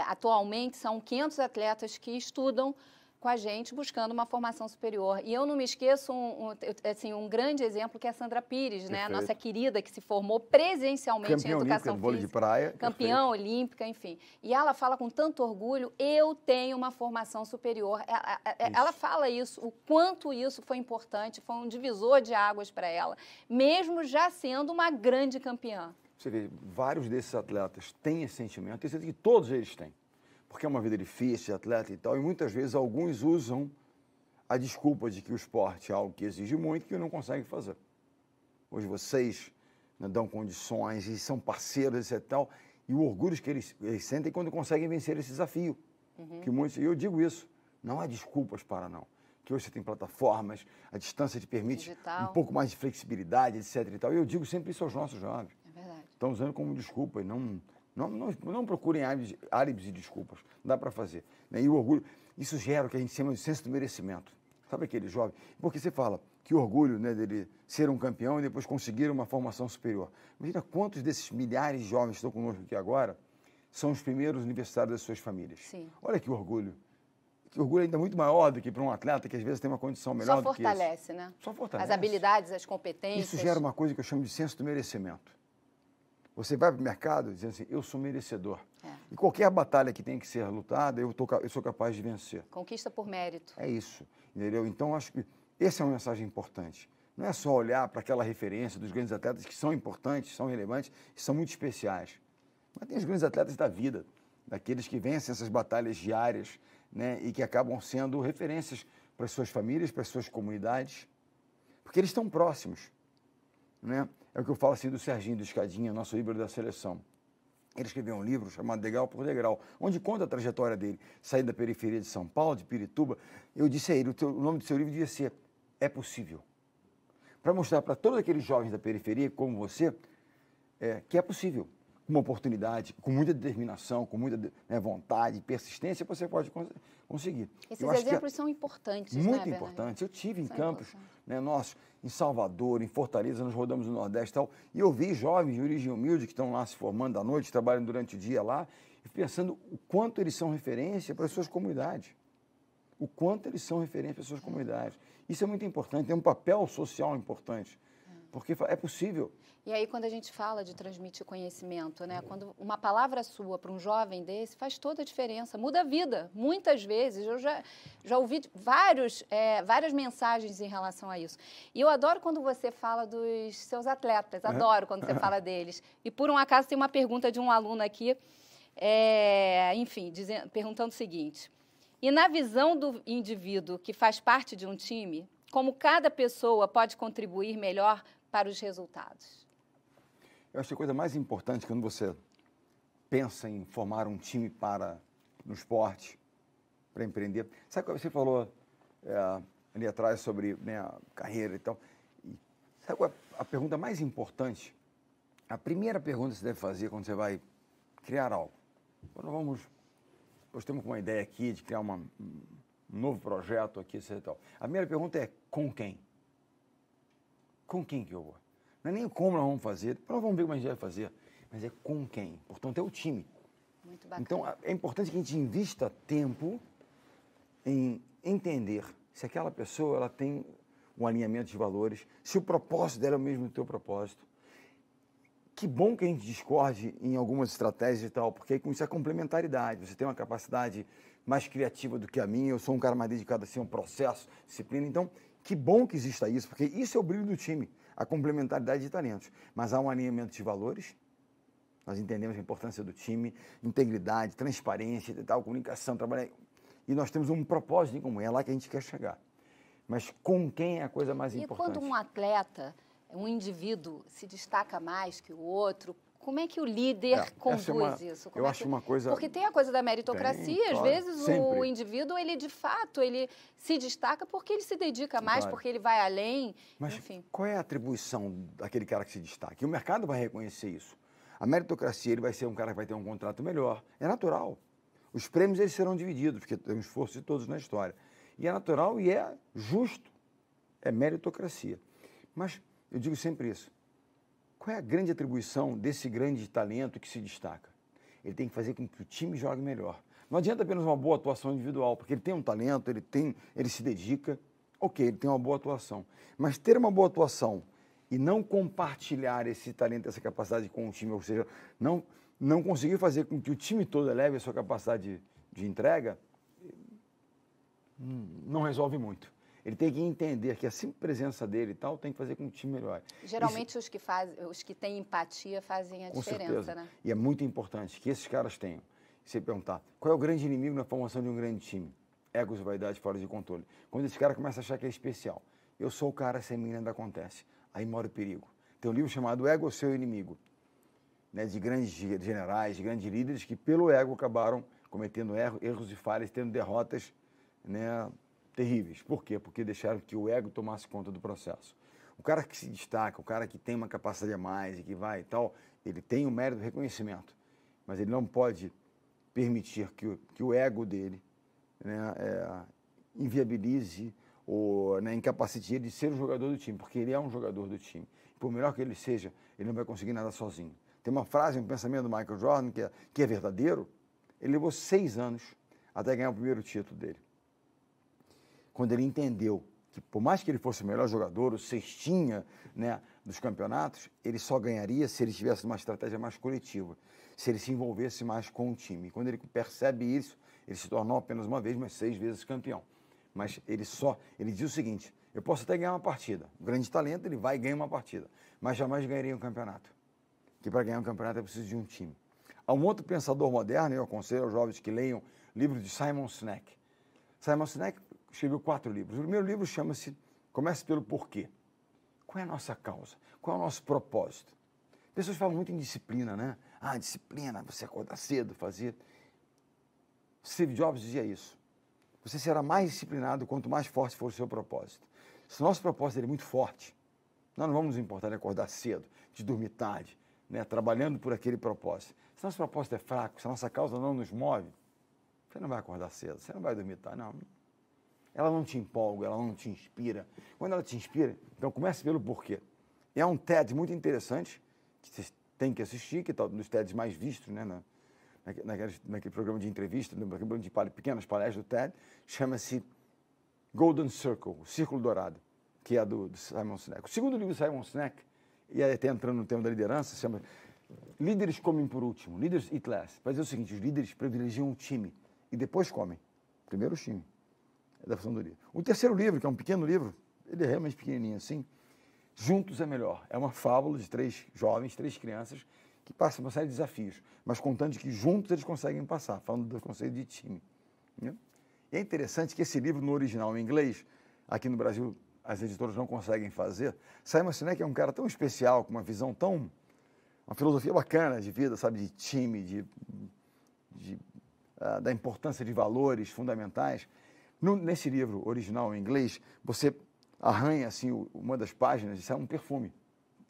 Atualmente, são 500 atletas que estudam com a gente, buscando uma formação superior. E eu não me esqueço, um grande exemplo, que é a Sandra Pires, né? A nossa querida, que se formou presencialmente em educação física. Vôlei de praia. Campeã olímpica, enfim. E ela fala com tanto orgulho, eu tenho uma formação superior. Ela fala isso, o quanto isso foi importante, foi um divisor de águas para ela, mesmo já sendo uma grande campeã. Você vê, vários desses atletas têm esse sentimento, eu sei que todos eles têm. Porque é uma vida difícil, atleta e tal, e muitas vezes alguns usam a desculpa de que o esporte é algo que exige muito e que não conseguem fazer. Hoje vocês, né, dão condições e são parceiros e tal, e o orgulho que eles sentem quando conseguem vencer esse desafio. Que muitos, e eu digo isso, não há desculpas para não. Que hoje você tem plataformas, a distância te permite um pouco mais de flexibilidade, etc. e tal. E eu digo sempre isso aos nossos jovens. É verdade. Estão usando como desculpa e não procurem álibis e desculpas. Dá para fazer. Né? E o orgulho, isso gera o que a gente chama de senso do merecimento. Sabe aquele jovem? Porque você fala que orgulho, né, dele ser um campeão e depois conseguir uma formação superior. Imagina quantos desses milhares de jovens que estão conosco aqui agora são os primeiros universitários das suas famílias. Sim. Olha que orgulho. Que orgulho ainda muito maior do que para um atleta que às vezes tem uma condição melhor do que esse. Só fortalece, né? Só fortalece. As habilidades, as competências. Isso gera uma coisa que eu chamo de senso do merecimento. Você vai para o mercado dizendo assim, eu sou merecedor. E qualquer batalha que tem que ser lutada, eu sou capaz de vencer. Conquista por mérito. É isso, entendeu? Então, acho que essa é uma mensagem importante. Não é só olhar para aquela referência dos grandes atletas que são importantes, são relevantes e são muito especiais. Mas tem os grandes atletas da vida, daqueles que vencem essas batalhas diárias, né, e que acabam sendo referências para as suas famílias, para as suas comunidades, porque eles estão próximos, né? É o que eu falo assim do Serginho do Escadinha, nosso híbrido da seleção. Ele escreveu um livro chamado Degrau por Degrau, onde conta a trajetória dele, sair da periferia de São Paulo, de Pirituba. Eu disse a ele, o nome do seu livro devia ser É Possível. Para mostrar para todos aqueles jovens da periferia, como você, que é possível. Com uma oportunidade, com muita determinação, com muita, né, vontade, persistência, você pode conseguir. Esses exemplos são importantes, muito importantes. Eu tive em campos, né, nossos, em Salvador, em Fortaleza, nós rodamos no Nordeste e tal, e eu vi jovens de origem humilde que estão lá se formando à noite, trabalham durante o dia lá, e pensando o quanto eles são referência para as suas comunidades. O quanto eles são referência para as suas comunidades. Isso é muito importante, tem um papel social importante, porque é possível. E aí, quando a gente fala de transmitir conhecimento, né? Quando uma palavra sua para um jovem desse faz toda a diferença, muda a vida. Muitas vezes, eu já ouvi várias mensagens em relação a isso. E eu adoro quando você fala dos seus atletas, adoro quando você fala deles. E, por um acaso, tem uma pergunta de um aluno aqui, perguntando o seguinte: e na visão do indivíduo que faz parte de um time, como cada pessoa pode contribuir melhor para os resultados? Eu acho que a coisa mais importante quando você pensa em formar um time no esporte, para empreender. Sabe quando você falou ali atrás sobre, né, a carreira e tal? E sabe qual é a pergunta mais importante? A primeira pergunta que você deve fazer quando você vai criar algo. Nós temos uma ideia aqui de criar um novo projeto aqui, etc. Tal. A primeira pergunta é com quem? Com quem que eu vou? Não é nem como nós vamos fazer, nós vamos ver como a gente vai fazer, mas é com quem. Portanto, é o time. Muito bacana. Então, é importante que a gente invista tempo em entender se aquela pessoa ela tem um alinhamento de valores, se o propósito dela é o mesmo do teu propósito. Que bom que a gente discorde em algumas estratégias e tal, porque com isso é complementaridade. Você tem uma capacidade mais criativa do que a minha, eu sou um cara mais dedicado assim, a um processo, disciplina. Então, que bom que exista isso, porque isso é o brilho do time, a complementaridade de talentos. Mas há um alinhamento de valores, nós entendemos a importância do time, integridade, transparência e tal, comunicação, trabalhar. E nós temos um propósito em comum, é lá que a gente quer chegar. Mas com quem é a coisa mais importante? E quando um atleta, um indivíduo, se destaca mais que o outro, como é que o líder conduz isso? Eu acho uma coisa... Porque tem a coisa da meritocracia, às vezes sempre. O indivíduo, ele de fato, ele se destaca porque ele se dedica mais, Claro. porque ele vai além, Mas enfim. qual é a atribuição daquele cara que se destaca? E o mercado vai reconhecer isso. A meritocracia, ele vai ser um cara que vai ter um contrato melhor. É natural. Os prêmios, eles serão divididos, porque tem um esforço de todos na história. E é natural e é justo. É meritocracia. Mas eu digo sempre isso. Qual é a grande atribuição desse grande talento que se destaca? Ele tem que fazer com que o time jogue melhor. Não adianta apenas uma boa atuação individual, porque ele tem um talento, ele se dedica, ok, ele tem uma boa atuação. Mas ter uma boa atuação e não compartilhar esse talento, essa capacidade com o time, ou seja, não conseguir fazer com que o time todo eleve a sua capacidade de entrega, não resolve muito. Ele tem que entender que a simples presença dele e tal tem que fazer com que o time melhore. Geralmente os que têm empatia fazem a diferença, certeza. né? E é muito importante que esses caras tenham. Você perguntar, qual é o grande inimigo na formação de um grande time? Egos e vaidade fora de controle. Quando esse cara começa a achar que é especial. Eu sou o cara, sem mim nada acontece. Aí mora o perigo. Tem um livro chamado Ego, Seu Inimigo, né, de grandes generais, de grandes líderes que pelo ego acabaram cometendo erros e falhas, tendo derrotas, né, terríveis. Por quê? Porque deixaram que o ego tomasse conta do processo. O cara que se destaca, o cara que tem uma capacidade a mais e que vai e tal, ele tem o mérito do reconhecimento, mas ele não pode permitir que o ego dele, né, inviabilize ou, né, incapacite ele de ser o jogador do time, porque ele é um jogador do time. Por melhor que ele seja, ele não vai conseguir nada sozinho. Tem uma frase, um pensamento do Michael Jordan que é verdadeiro. Ele levou 6 anos até ganhar o primeiro título dele. Quando ele entendeu que, por mais que ele fosse o melhor jogador, o cestinha, né, dos campeonatos, ele só ganharia se ele tivesse uma estratégia mais coletiva, se ele se envolvesse mais com o time. E quando ele percebe isso, ele se tornou apenas uma vez, mas 6 vezes campeão. Mas ele diz o seguinte, eu posso até ganhar uma partida. O grande talento, ele vai e ganha uma partida, mas jamais ganharia um campeonato. Que para ganhar um campeonato é preciso de um time. Há um outro pensador moderno, eu aconselho aos jovens que leiam livros de Simon Sinek. Simon Sinek escreveu 4 livros. O primeiro livro chama-se Comece pelo Porquê. Qual é a nossa causa? Qual é o nosso propósito? Pessoas falam muito em disciplina, né? Ah, disciplina, você acordar cedo, fazer. Steve Jobs dizia isso. Você será mais disciplinado quanto mais forte for o seu propósito. Se o nosso propósito é muito forte, nós não vamos nos importar de acordar cedo, de dormir tarde, né? Trabalhando por aquele propósito. Se nosso propósito é fraco, se a nossa causa não nos move, você não vai acordar cedo, você não vai dormir tarde, não. Ela não te empolga, ela não te inspira. Quando ela te inspira, então comece pelo porquê. E há um TED muito interessante, que você tem que assistir, que é um dos TEDs mais vistos, né, naquele programa de entrevista, naquele de pequenas palestras do TED, chama-se Golden Circle, o Círculo Dourado, que é do Simon Sinek. O segundo livro do Simon Sinek, e aí até entrando no tema da liderança, se chama Líderes Comem por Último, Leaders Eat Last. Vai dizer o seguinte, os líderes privilegiam o time e depois comem. Primeiro o time. É da função do livro. O terceiro livro, que é um pequeno livro, ele é realmente pequenininho assim, Juntos é Melhor. É uma fábula de 3 jovens, 3 crianças, que passam por uma série de desafios, mas contando que juntos eles conseguem passar, falando do conceito de time. Né? E é interessante que esse livro, no original em inglês, aqui no Brasil as editoras não conseguem fazer. Simon Sinek é um cara tão especial, com uma visão tão uma filosofia bacana de vida, sabe, de time, da importância de valores fundamentais. Nesse livro original em inglês, você arranha assim uma das páginas e sai um perfume.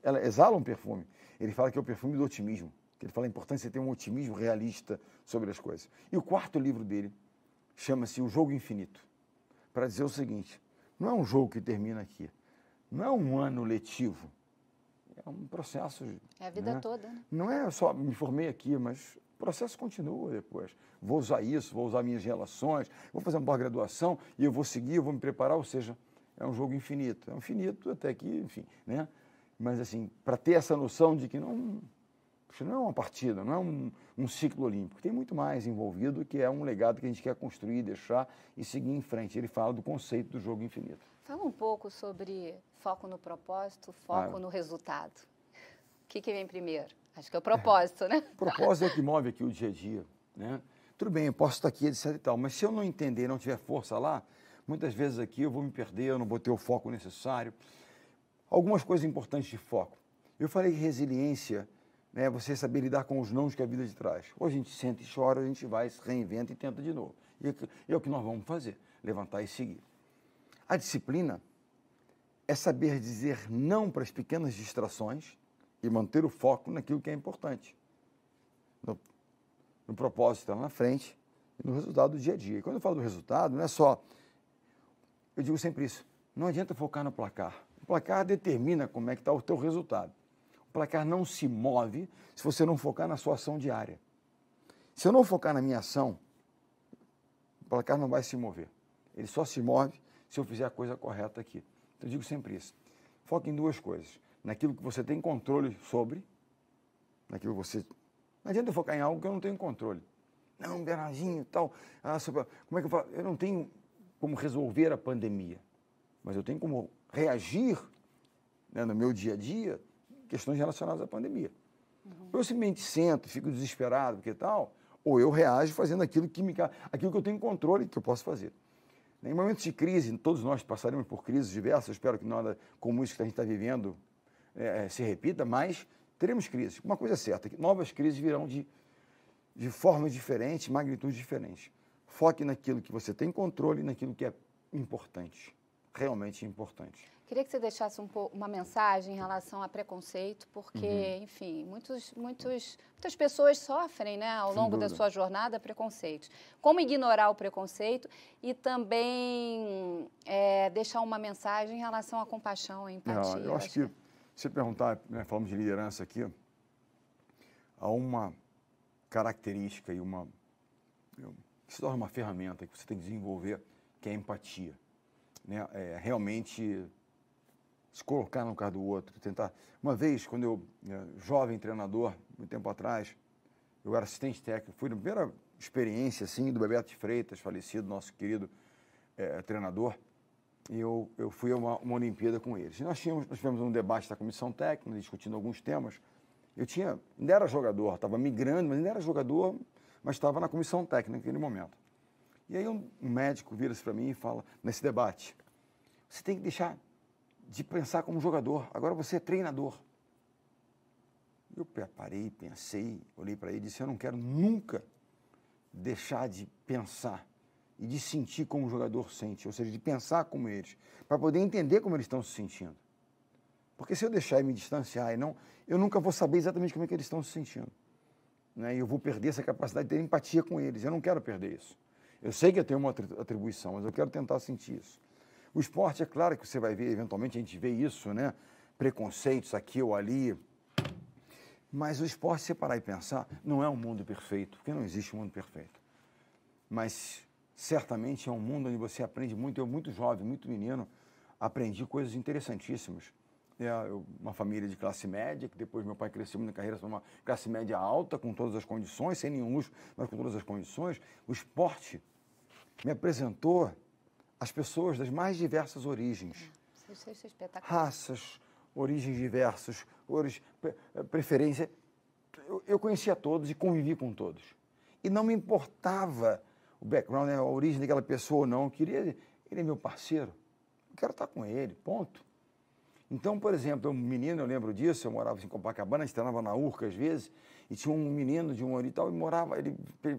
Ela exala um perfume. Ele fala que é o perfume do otimismo. Ele fala a importância de ter um otimismo realista sobre as coisas. E o quarto livro dele chama-se O Jogo Infinito, para dizer o seguinte: não é um jogo que termina aqui, não é um ano letivo, é um processo. É a vida toda, né? Não é só me formei aqui, mas o processo continua depois. Vou usar isso, vou usar minhas relações, vou fazer uma pós-graduação e eu vou seguir, eu vou me preparar, ou seja, é um jogo infinito. É um infinito até que, enfim, né? Mas assim, para ter essa noção de que não é uma partida, não é um ciclo olímpico, tem muito mais envolvido, que é um legado que a gente quer construir, deixar e seguir em frente. Ele fala do conceito do jogo infinito. Fala um pouco sobre foco no propósito, foco no resultado. O que vem primeiro? Acho que é o propósito, né? O propósito é o que move aqui o dia a dia, né? Tudo bem, eu posso estar aqui, etc e tal, mas se eu não entender, não tiver força lá, muitas vezes aqui eu vou me perder, eu não vou ter o foco necessário. Algumas coisas importantes de foco. Eu falei que resiliência, né, você saber lidar com os nãos que a vida te traz. Ou a gente senta e chora, ou a gente vai, se reinventa e tenta de novo. E é o que nós vamos fazer, levantar e seguir. A disciplina é saber dizer não para as pequenas distrações e manter o foco naquilo que é importante. No propósito que está na frente e no resultado do dia a dia. E quando eu falo do resultado, não é só... Eu digo sempre isso, não adianta focar no placar. O placar determina como é que está o teu resultado. O placar não se move se você não focar na sua ação diária. Se eu não focar na minha ação, o placar não vai se mover. Ele só se move se eu fizer a coisa correta aqui. Então, eu digo sempre isso. Foque em duas coisas. Naquilo que você tem controle sobre, naquilo que você... Não adianta eu focar em algo que eu não tenho controle. Não, Bernardinho, tal. Como é que eu falo? Eu não tenho como resolver a pandemia, mas eu tenho como reagir, né, no meu dia a dia, questões relacionadas à pandemia. Eu simplesmente sento, fico desesperado, porque tal, ou eu reajo fazendo aquilo que eu tenho controle, que eu posso fazer. Em momentos de crise, todos nós passaremos por crises diversas, espero que nada como isso que a gente está vivendo se repita, mas teremos crises. Uma coisa é certa, que novas crises virão de formas diferentes, magnitudes diferentes. Foque naquilo que você tem controle e naquilo que é importante, realmente importante. Queria que você deixasse uma mensagem em relação a preconceito, porque, enfim, muitas pessoas sofrem, né, ao longo da sua jornada preconceitos. Como ignorar o preconceito e também deixar uma mensagem em relação à compaixão e empatia. Eu acho que, se você perguntar, né, falamos de liderança aqui, há uma característica e que se torna uma ferramenta que você tem que desenvolver, que é a empatia. Né? Realmente se colocar no lugar do outro, tentar... Uma vez, quando eu, jovem treinador, muito tempo atrás, eu era assistente técnico, fui na primeira experiência, assim, do Bebeto de Freitas, falecido, nosso querido treinador, e eu fui a uma Olimpíada com eles. E nós tivemos um debate da comissão técnica, discutindo alguns temas. Eu ainda era jogador, estava migrando, mas ainda era jogador, mas estava na comissão técnica naquele momento. E aí um médico vira-se para mim e fala, nesse debate, você tem que deixar de pensar como jogador, agora você é treinador. Eu parei, pensei, olhei para ele e disse, eu não quero nunca deixar de pensar e de sentir como o jogador sente, ou seja, de pensar como eles, para poder entender como eles estão se sentindo. Porque se eu deixar e me distanciar, eu nunca vou saber exatamente como é que eles estão se sentindo. Né? E eu vou perder essa capacidade de ter empatia com eles, eu não quero perder isso. Eu sei que eu tenho uma atribuição, mas eu quero tentar sentir isso. O esporte, é claro que você vai ver, eventualmente a gente vê isso, né? Preconceitos aqui ou ali. Mas o esporte, se parar e pensar, não é um mundo perfeito, porque não existe um mundo perfeito. Mas certamente é um mundo onde você aprende muito. Eu, muito jovem, muito menino, aprendi coisas interessantíssimas. Uma família de classe média, que depois meu pai cresceu na carreira, uma classe média alta, com todas as condições, sem nenhum luxo, mas com todas as condições. O esporte me apresentou as pessoas das mais diversas origens. Isso é espetacular. Raças, origens diversas, preferência. Eu conhecia todos e convivi com todos. E não me importava o background, né, a origem daquela pessoa ou não. Eu queria, ele é meu parceiro, eu quero estar com ele, ponto. Então, por exemplo, um menino, eu lembro disso, eu morava em Copacabana, a gente treinava na Urca às vezes, e tinha um menino de 1 ano e tal, ele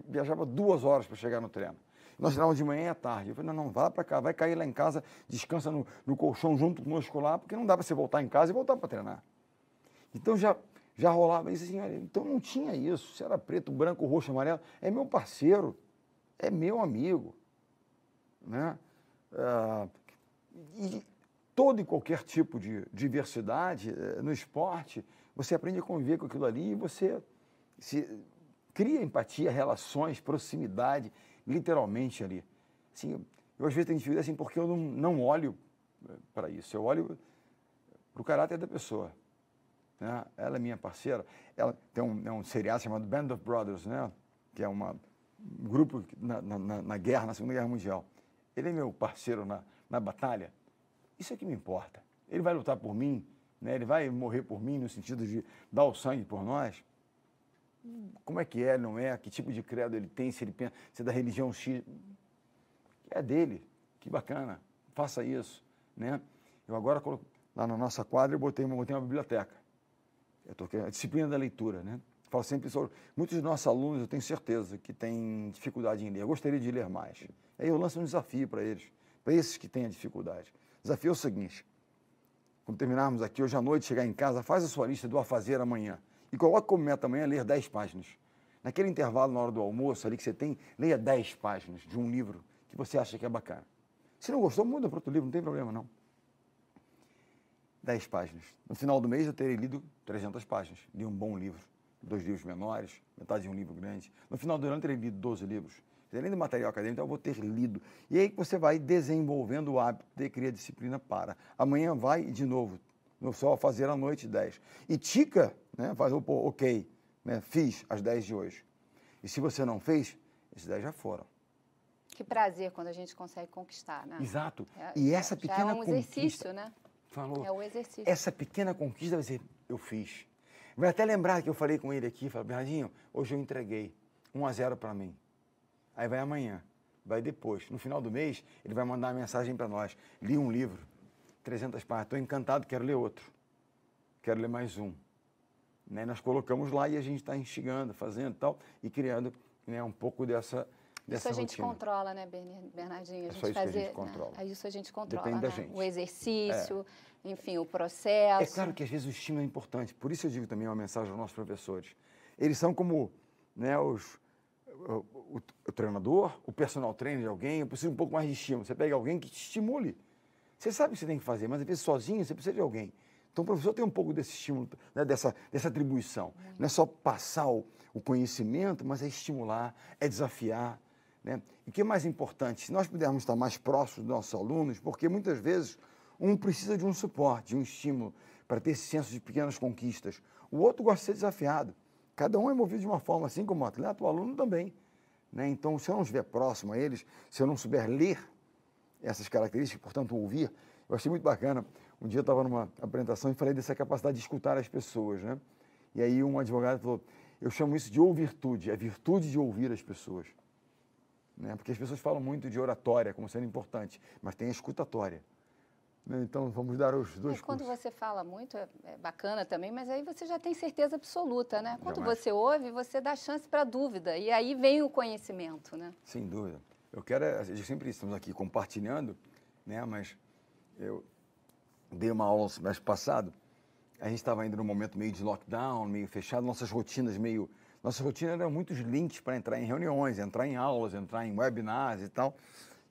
viajava 2 horas para chegar no treino. Nós treinávamos de manhã e à tarde. Eu falei, não, vai para cá, vai cair lá em casa, descansa no colchão junto conosco lá, porque não dá para você voltar em casa e voltar para treinar. Então já rolava isso assim, olha, então não tinha isso, se era preto, branco, roxo, amarelo, é meu parceiro, é meu amigo, né? E todo e qualquer tipo de diversidade no esporte, você aprende a conviver com aquilo ali e você cria empatia, relações, proximidade, literalmente ali. Assim, eu às vezes tenho dificuldade assim, porque eu não olho para isso, eu olho para o caráter da pessoa. Né? Ela é minha parceira, ela tem um seriado chamado Band of Brothers, né? Que é um grupo na guerra, na Segunda Guerra Mundial. Ele é meu parceiro na batalha. Isso é que me importa. Ele vai lutar por mim, né? Ele vai morrer por mim no sentido de dar o sangue por nós. Como é que é, não é? Que tipo de credo ele tem, se ele pensa, se é da religião X. É dele, que bacana, faça isso. Né? Eu agora, lá na nossa quadra, eu botei uma biblioteca. Eu tô querendo a disciplina da leitura. Né? Falo sempre sobre. Muitos dos nossos alunos, eu tenho certeza, que têm dificuldade em ler. Eu gostaria de ler mais. Aí eu lanço um desafio para eles, para esses que têm a dificuldade. O desafio é o seguinte: quando terminarmos aqui, hoje à noite, chegar em casa, faz a sua lista do a fazer amanhã. E coloque como meta amanhã ler 10 páginas. Naquele intervalo, na hora do almoço, ali que você tem, leia 10 páginas de um livro que você acha que é bacana. Se não gostou, muda para outro livro, não tem problema não. 10 páginas. No final do mês, eu terei lido 300 páginas. Li um bom livro, 2 livros menores, metade de um livro grande. No final do ano, eu terei lido 12 livros. Além do material acadêmico, então eu vou ter lido. E aí você vai desenvolvendo o hábito de criar disciplina para. Amanhã vai e de novo. No só fazer à noite 10. E tica, né, faz o ok, né, fiz as 10 de hoje. E se você não fez, esses 10 já foram. Que prazer quando a gente consegue conquistar, né? Exato. E essa pequena conquista... é um exercício, né? Falou. É o exercício. Essa pequena conquista vai ser, eu fiz. Vai até lembrar que eu falei com ele aqui, falei, Bernardinho, hoje eu entreguei 1-0 para mim. Aí vai amanhã, vai depois. No final do mês, ele vai mandar uma mensagem para nós. Li um livro, 300 páginas, estou encantado, quero ler outro. Quero ler mais um. Né? Nós colocamos lá e a gente está instigando, fazendo tal, e criando, né, um pouco dessa isso a gente rotina. Controla, né, Bernardinho? É só isso que a gente controla. Né? Isso a gente controla, depende né? da gente. O exercício, enfim, o processo. É claro que às vezes o estímulo é importante, por isso eu digo também uma mensagem aos nossos professores. Eles são como, né, o treinador, o personal trainer de alguém, eu preciso um pouco mais de estímulo. Você pega alguém que te estimule. Você sabe o que você tem que fazer, mas às vezes sozinho você precisa de alguém. Então o professor tem um pouco desse estímulo, né, dessa atribuição. Não é só passar o conhecimento, mas é estimular, é desafiar. Né? E o que é mais importante, se nós pudermos estar mais próximos dos nossos alunos, porque muitas vezes um precisa de um suporte, de um estímulo, para ter esse senso de pequenas conquistas. O outro gosta de ser desafiado. Cada um é movido de uma forma, assim como o atleta, o aluno também. Né? Então, se eu não estiver próximo a eles, se eu não souber ler essas características, portanto, ouvir, eu achei muito bacana. Um dia eu estava numa apresentação e falei dessa capacidade de escutar as pessoas. Né? E aí um advogado falou, eu chamo isso de ouvirtude, a virtude de ouvir as pessoas. Né? Porque as pessoas falam muito de oratória como sendo importante, mas tem a escutatória. Né? Então, vamos dar os dois E quando cursos. você fala muito, é bacana também, mas aí você já tem certeza absoluta, né? Quando Jamais. você ouve, você dá chance para dúvida, e aí vem o conhecimento, né? Sem dúvida. Eu sempre estamos aqui compartilhando, né? Mas eu dei uma aula no mês passado, a gente estava ainda num momento meio de lockdown, meio fechado, nossas rotinas eram muitos links para entrar em reuniões, entrar em aulas, entrar em webinars e tal.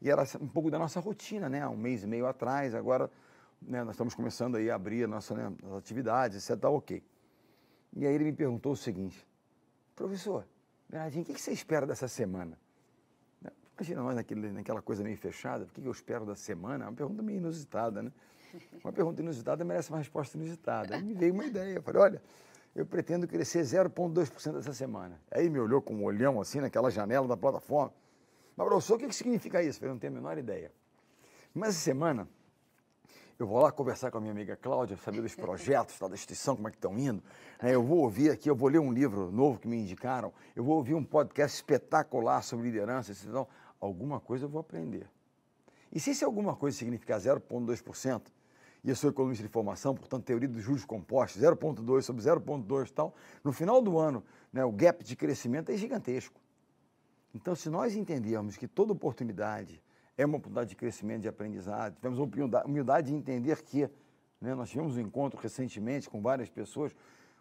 E era um pouco da nossa rotina, né? 1 mês e meio atrás, agora, né, nós estamos começando aí a abrir as atividades, etc. Tá ok. E aí ele me perguntou o seguinte, professor, Bernardinho, o que você espera dessa semana? Imagina nós naquela coisa meio fechada, o que eu espero da semana? É uma pergunta meio inusitada, né? Uma pergunta inusitada merece uma resposta inusitada. Aí me veio uma ideia, eu falei, olha, eu pretendo crescer 0,2% essa semana. Aí me olhou com um olhão assim naquela janela da plataforma. Mas, professor, o que significa isso? Eu falei, não tenho a menor ideia. Mas essa semana, eu vou lá conversar com a minha amiga Cláudia, saber dos projetos da instituição, como é que estão indo. Eu vou ouvir aqui, eu vou ler um livro novo que me indicaram, eu vou ouvir um podcast espetacular sobre liderança, então, alguma coisa eu vou aprender. E se alguma coisa significar 0,2%, e eu sou economista de formação, portanto, teoria dos juros compostos, 0,2 sobre 0,2 e tal, no final do ano, né, o gap de crescimento é gigantesco. Então, se nós entendermos que toda oportunidade é uma oportunidade de crescimento, de aprendizado, tivemos a humildade de entender que, né, nós tivemos um encontro recentemente com várias pessoas,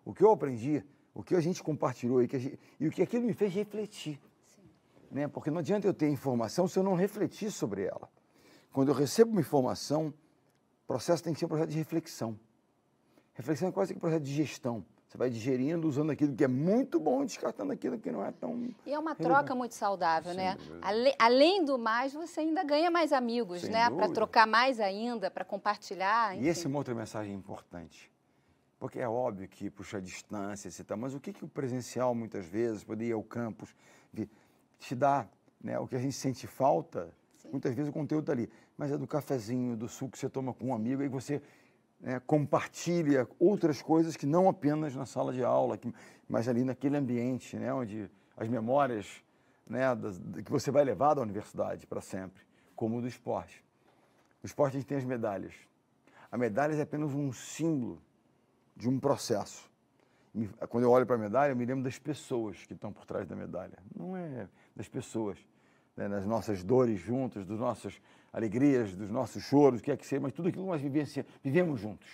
o que eu aprendi, o que a gente compartilhou e o que aquilo me fez refletir. Né? Porque não adianta eu ter informação se eu não refletir sobre ela. Quando eu recebo uma informação, o processo tem que ser um processo de reflexão. Reflexão é quase que um processo de gestão. Você vai digerindo, usando aquilo que é muito bom e descartando aquilo que não é tão... E é uma troca muito saudável, né? Além do mais, você ainda ganha mais amigos, né? Para trocar mais ainda, para compartilhar. Enfim. E essa é uma outra mensagem importante. Porque é óbvio que puxa distância, mas o que o presencial, muitas vezes, poder ir ao campus, te dá, né? O que a gente sente falta, muitas vezes o conteúdo está ali, mas é do cafezinho, do suco que você toma com um amigo, aí você... compartilha outras coisas que não apenas na sala de aula, mas ali naquele ambiente, né, onde as memórias, né, que você vai levar da universidade para sempre, como o do esporte. No esporte a gente tem as medalhas. A medalha é apenas um símbolo de um processo. Quando eu olho para a medalha, eu me lembro das pessoas que estão por trás da medalha. Não é das pessoas, né, das nossas dores juntas, das nossas alegrias, dos nossos choros, o que é que seja, mas tudo aquilo que nós vivemos juntos.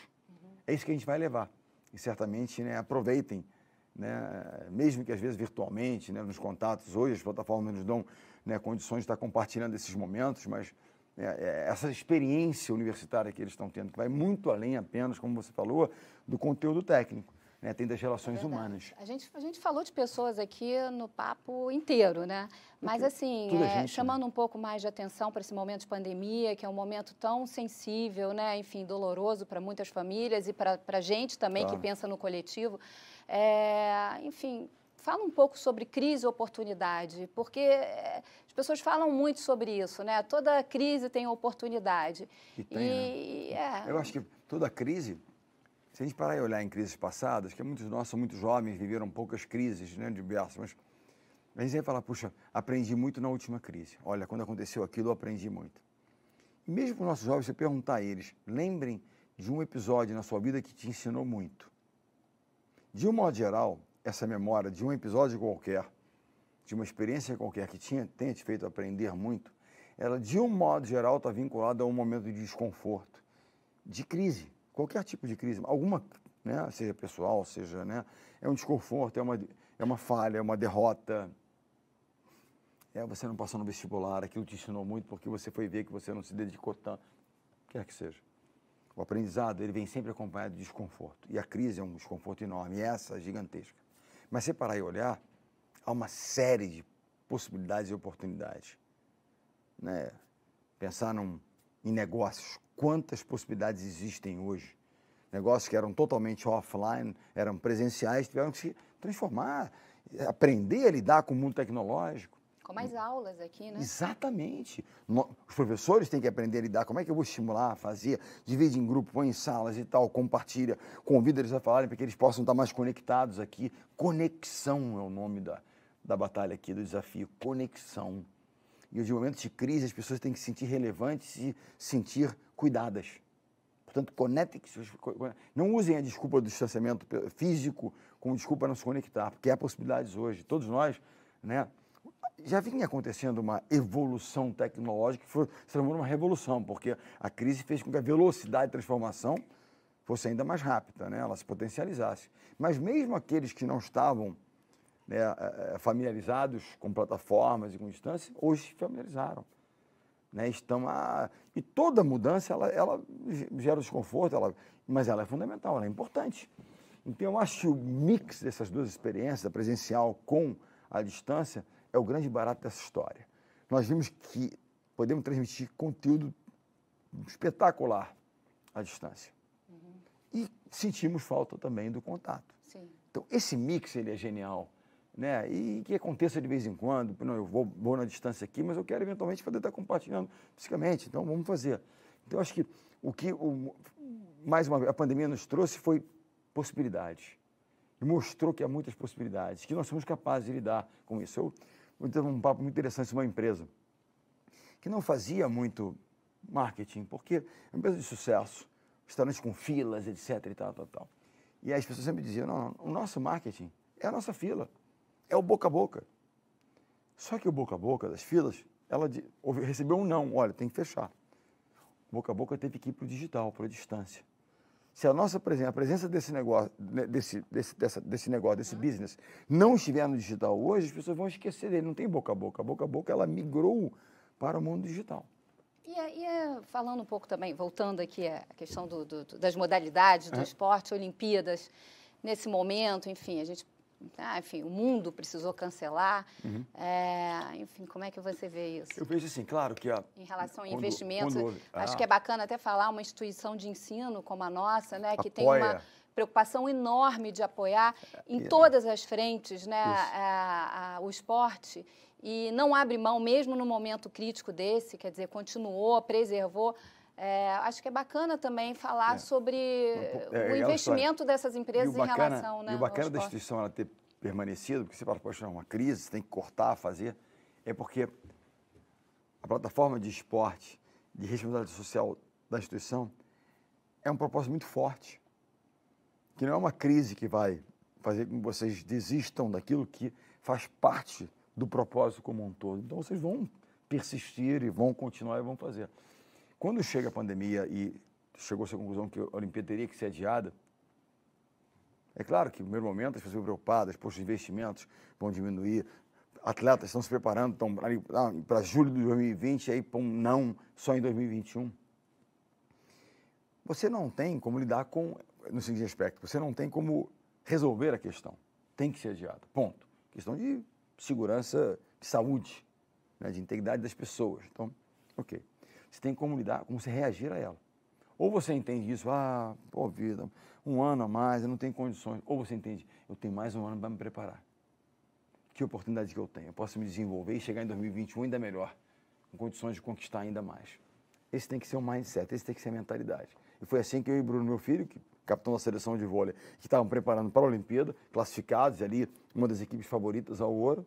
É isso que a gente vai levar. E certamente, né, aproveitem, né, mesmo que às vezes virtualmente, né, nos contatos hoje, as plataformas nos dão, né, condições de estar compartilhando esses momentos, mas essa experiência universitária que eles estão tendo, que vai muito além apenas, como você falou, do conteúdo técnico. Né, tem das relações humanas. A gente falou de pessoas aqui no papo inteiro, né? Mas, assim, chamando um pouco mais de atenção para esse momento de pandemia, que é um momento tão sensível, né? Enfim, doloroso para muitas famílias e para a gente também, que pensa no coletivo. Enfim, fala um pouco sobre crise e oportunidade, porque as pessoas falam muito sobre isso, né? Toda crise tem oportunidade. Eu acho que toda crise... Se a gente parar e olhar em crises passadas, que muitos de nós são muito jovens, viveram poucas crises, né, diversas, mas a gente vai falar, puxa, aprendi muito na última crise. Olha, quando aconteceu aquilo, eu aprendi muito. E mesmo para os nossos jovens, você perguntar a eles, lembrem de um episódio na sua vida que te ensinou muito. De um modo geral, essa memória de um episódio qualquer, de uma experiência qualquer que tenha te feito aprender muito, ela, de um modo geral, está vinculada a um momento de desconforto, de crise. Qualquer tipo de crise, alguma, né, seja pessoal, seja, né, é um desconforto, é uma falha, é uma derrota. Você não passou no vestibular, aquilo te ensinou muito porque você foi ver que você não se dedicou tanto, quer que seja. O aprendizado, ele vem sempre acompanhado de desconforto. E a crise é um desconforto enorme, essa gigantesca. Mas se parar e olhar, há uma série de possibilidades e oportunidades. Né? Pensar em negócios. Quantas possibilidades existem hoje? Negócios que eram totalmente offline, eram presenciais, tiveram que se transformar, aprender a lidar com o mundo tecnológico. Com mais aulas aqui, né? Exatamente. Os professores têm que aprender a lidar. Como é que eu vou estimular, fazer, divide em grupo, põe em salas e tal, compartilha, convida eles a falarem para que eles possam estar mais conectados aqui. Conexão é o nome da batalha aqui, do desafio. Conexão. E de momentos de crise, as pessoas têm que se sentir relevantes e sentir cuidadas. Portanto, conectem-se. Não usem a desculpa do distanciamento físico como desculpa para não se conectar, porque há possibilidades hoje. Todos nós, né, já vinha acontecendo uma evolução tecnológica que se transformou numa revolução, porque a crise fez com que a velocidade de transformação fosse ainda mais rápida, né, ela se potencializasse. Mas mesmo aqueles que não estavam, né, familiarizados com plataformas e com distância, hoje se familiarizaram. Né, e toda mudança, ela gera desconforto, mas ela é fundamental, ela é importante. Então, eu acho que o mix dessas duas experiências, a presencial com a distância, é o grande barato dessa história. Nós vimos que podemos transmitir conteúdo espetacular à distância. E sentimos falta também do contato. Sim. Então, esse mix, ele é genial. Né? E que aconteça de vez em quando, não, eu vou na distância aqui, mas eu quero eventualmente poder estar compartilhando fisicamente, então vamos fazer. Então, acho que mais uma vez, a pandemia nos trouxe foi possibilidades. E mostrou que há muitas possibilidades, que nós somos capazes de lidar com isso. Eu tive um papo muito interessante com uma empresa que não fazia muito marketing, porque é uma empresa de sucesso, restaurantes com filas, etc. e tal, tal, tal. E aí as pessoas sempre diziam, não, o nosso marketing é a nossa fila, é o boca a boca. Só que o boca a boca das filas, ela recebeu um não, olha, tem que fechar. O boca a boca teve que ir para o digital, para a distância. Se a nossa presença, a presença desse negócio, desse business, não estiver no digital hoje, as pessoas vão esquecer dele, não tem boca a boca. A boca a boca, ela migrou para o mundo digital. Falando um pouco também, voltando aqui à questão das modalidades do esporte, Olimpíadas, nesse momento, enfim, o mundo precisou cancelar. Enfim, como é que você vê isso? Eu vejo assim, claro que... Em relação ao investimento, acho que é bacana até falar uma instituição de ensino como a nossa, né, que tem uma preocupação enorme de apoiar em todas as frentes, né, o esporte, e não abre mão, mesmo no momento crítico desse, quer dizer, continuou, preservou. Acho que é bacana também falar sobre o investimento dessas empresas em relação, né, e o bacana da instituição ela ter permanecido, porque você fala, poxa, é uma crise, você tem que cortar, fazer, é porque a plataforma de esporte, de responsabilidade social da instituição, é um propósito muito forte, que não é uma crise que vai fazer com que vocês desistam daquilo que faz parte do propósito como um todo. Então, vocês vão persistir e vão continuar e vão fazer. Quando chega a pandemia e chegou-se à conclusão que a Olimpíada teria que ser adiada, é claro que no primeiro momento as pessoas preocupadas, pois os investimentos vão diminuir, atletas estão se preparando, estão para julho de 2020, aí para um não só em 2021. Você não tem como lidar com, no seguinte aspecto, você não tem como resolver a questão. Tem que ser adiada, ponto. Questão de segurança, de saúde, né, de integridade das pessoas. Então, ok. Você tem como lidar, como você reagir a ela. Ou você entende isso, pô, vida, um ano a mais, eu não tenho condições. Ou você entende, eu tenho mais um ano para me preparar. Que oportunidade que eu tenho? Eu posso me desenvolver e chegar em 2021 ainda melhor, com condições de conquistar ainda mais. Esse tem que ser o mindset, esse tem que ser a mentalidade. E foi assim que eu e Bruno, meu filho, que capitão da seleção de vôlei, que estavam preparando para a Olimpíada, classificados ali, uma das equipes favoritas ao ouro,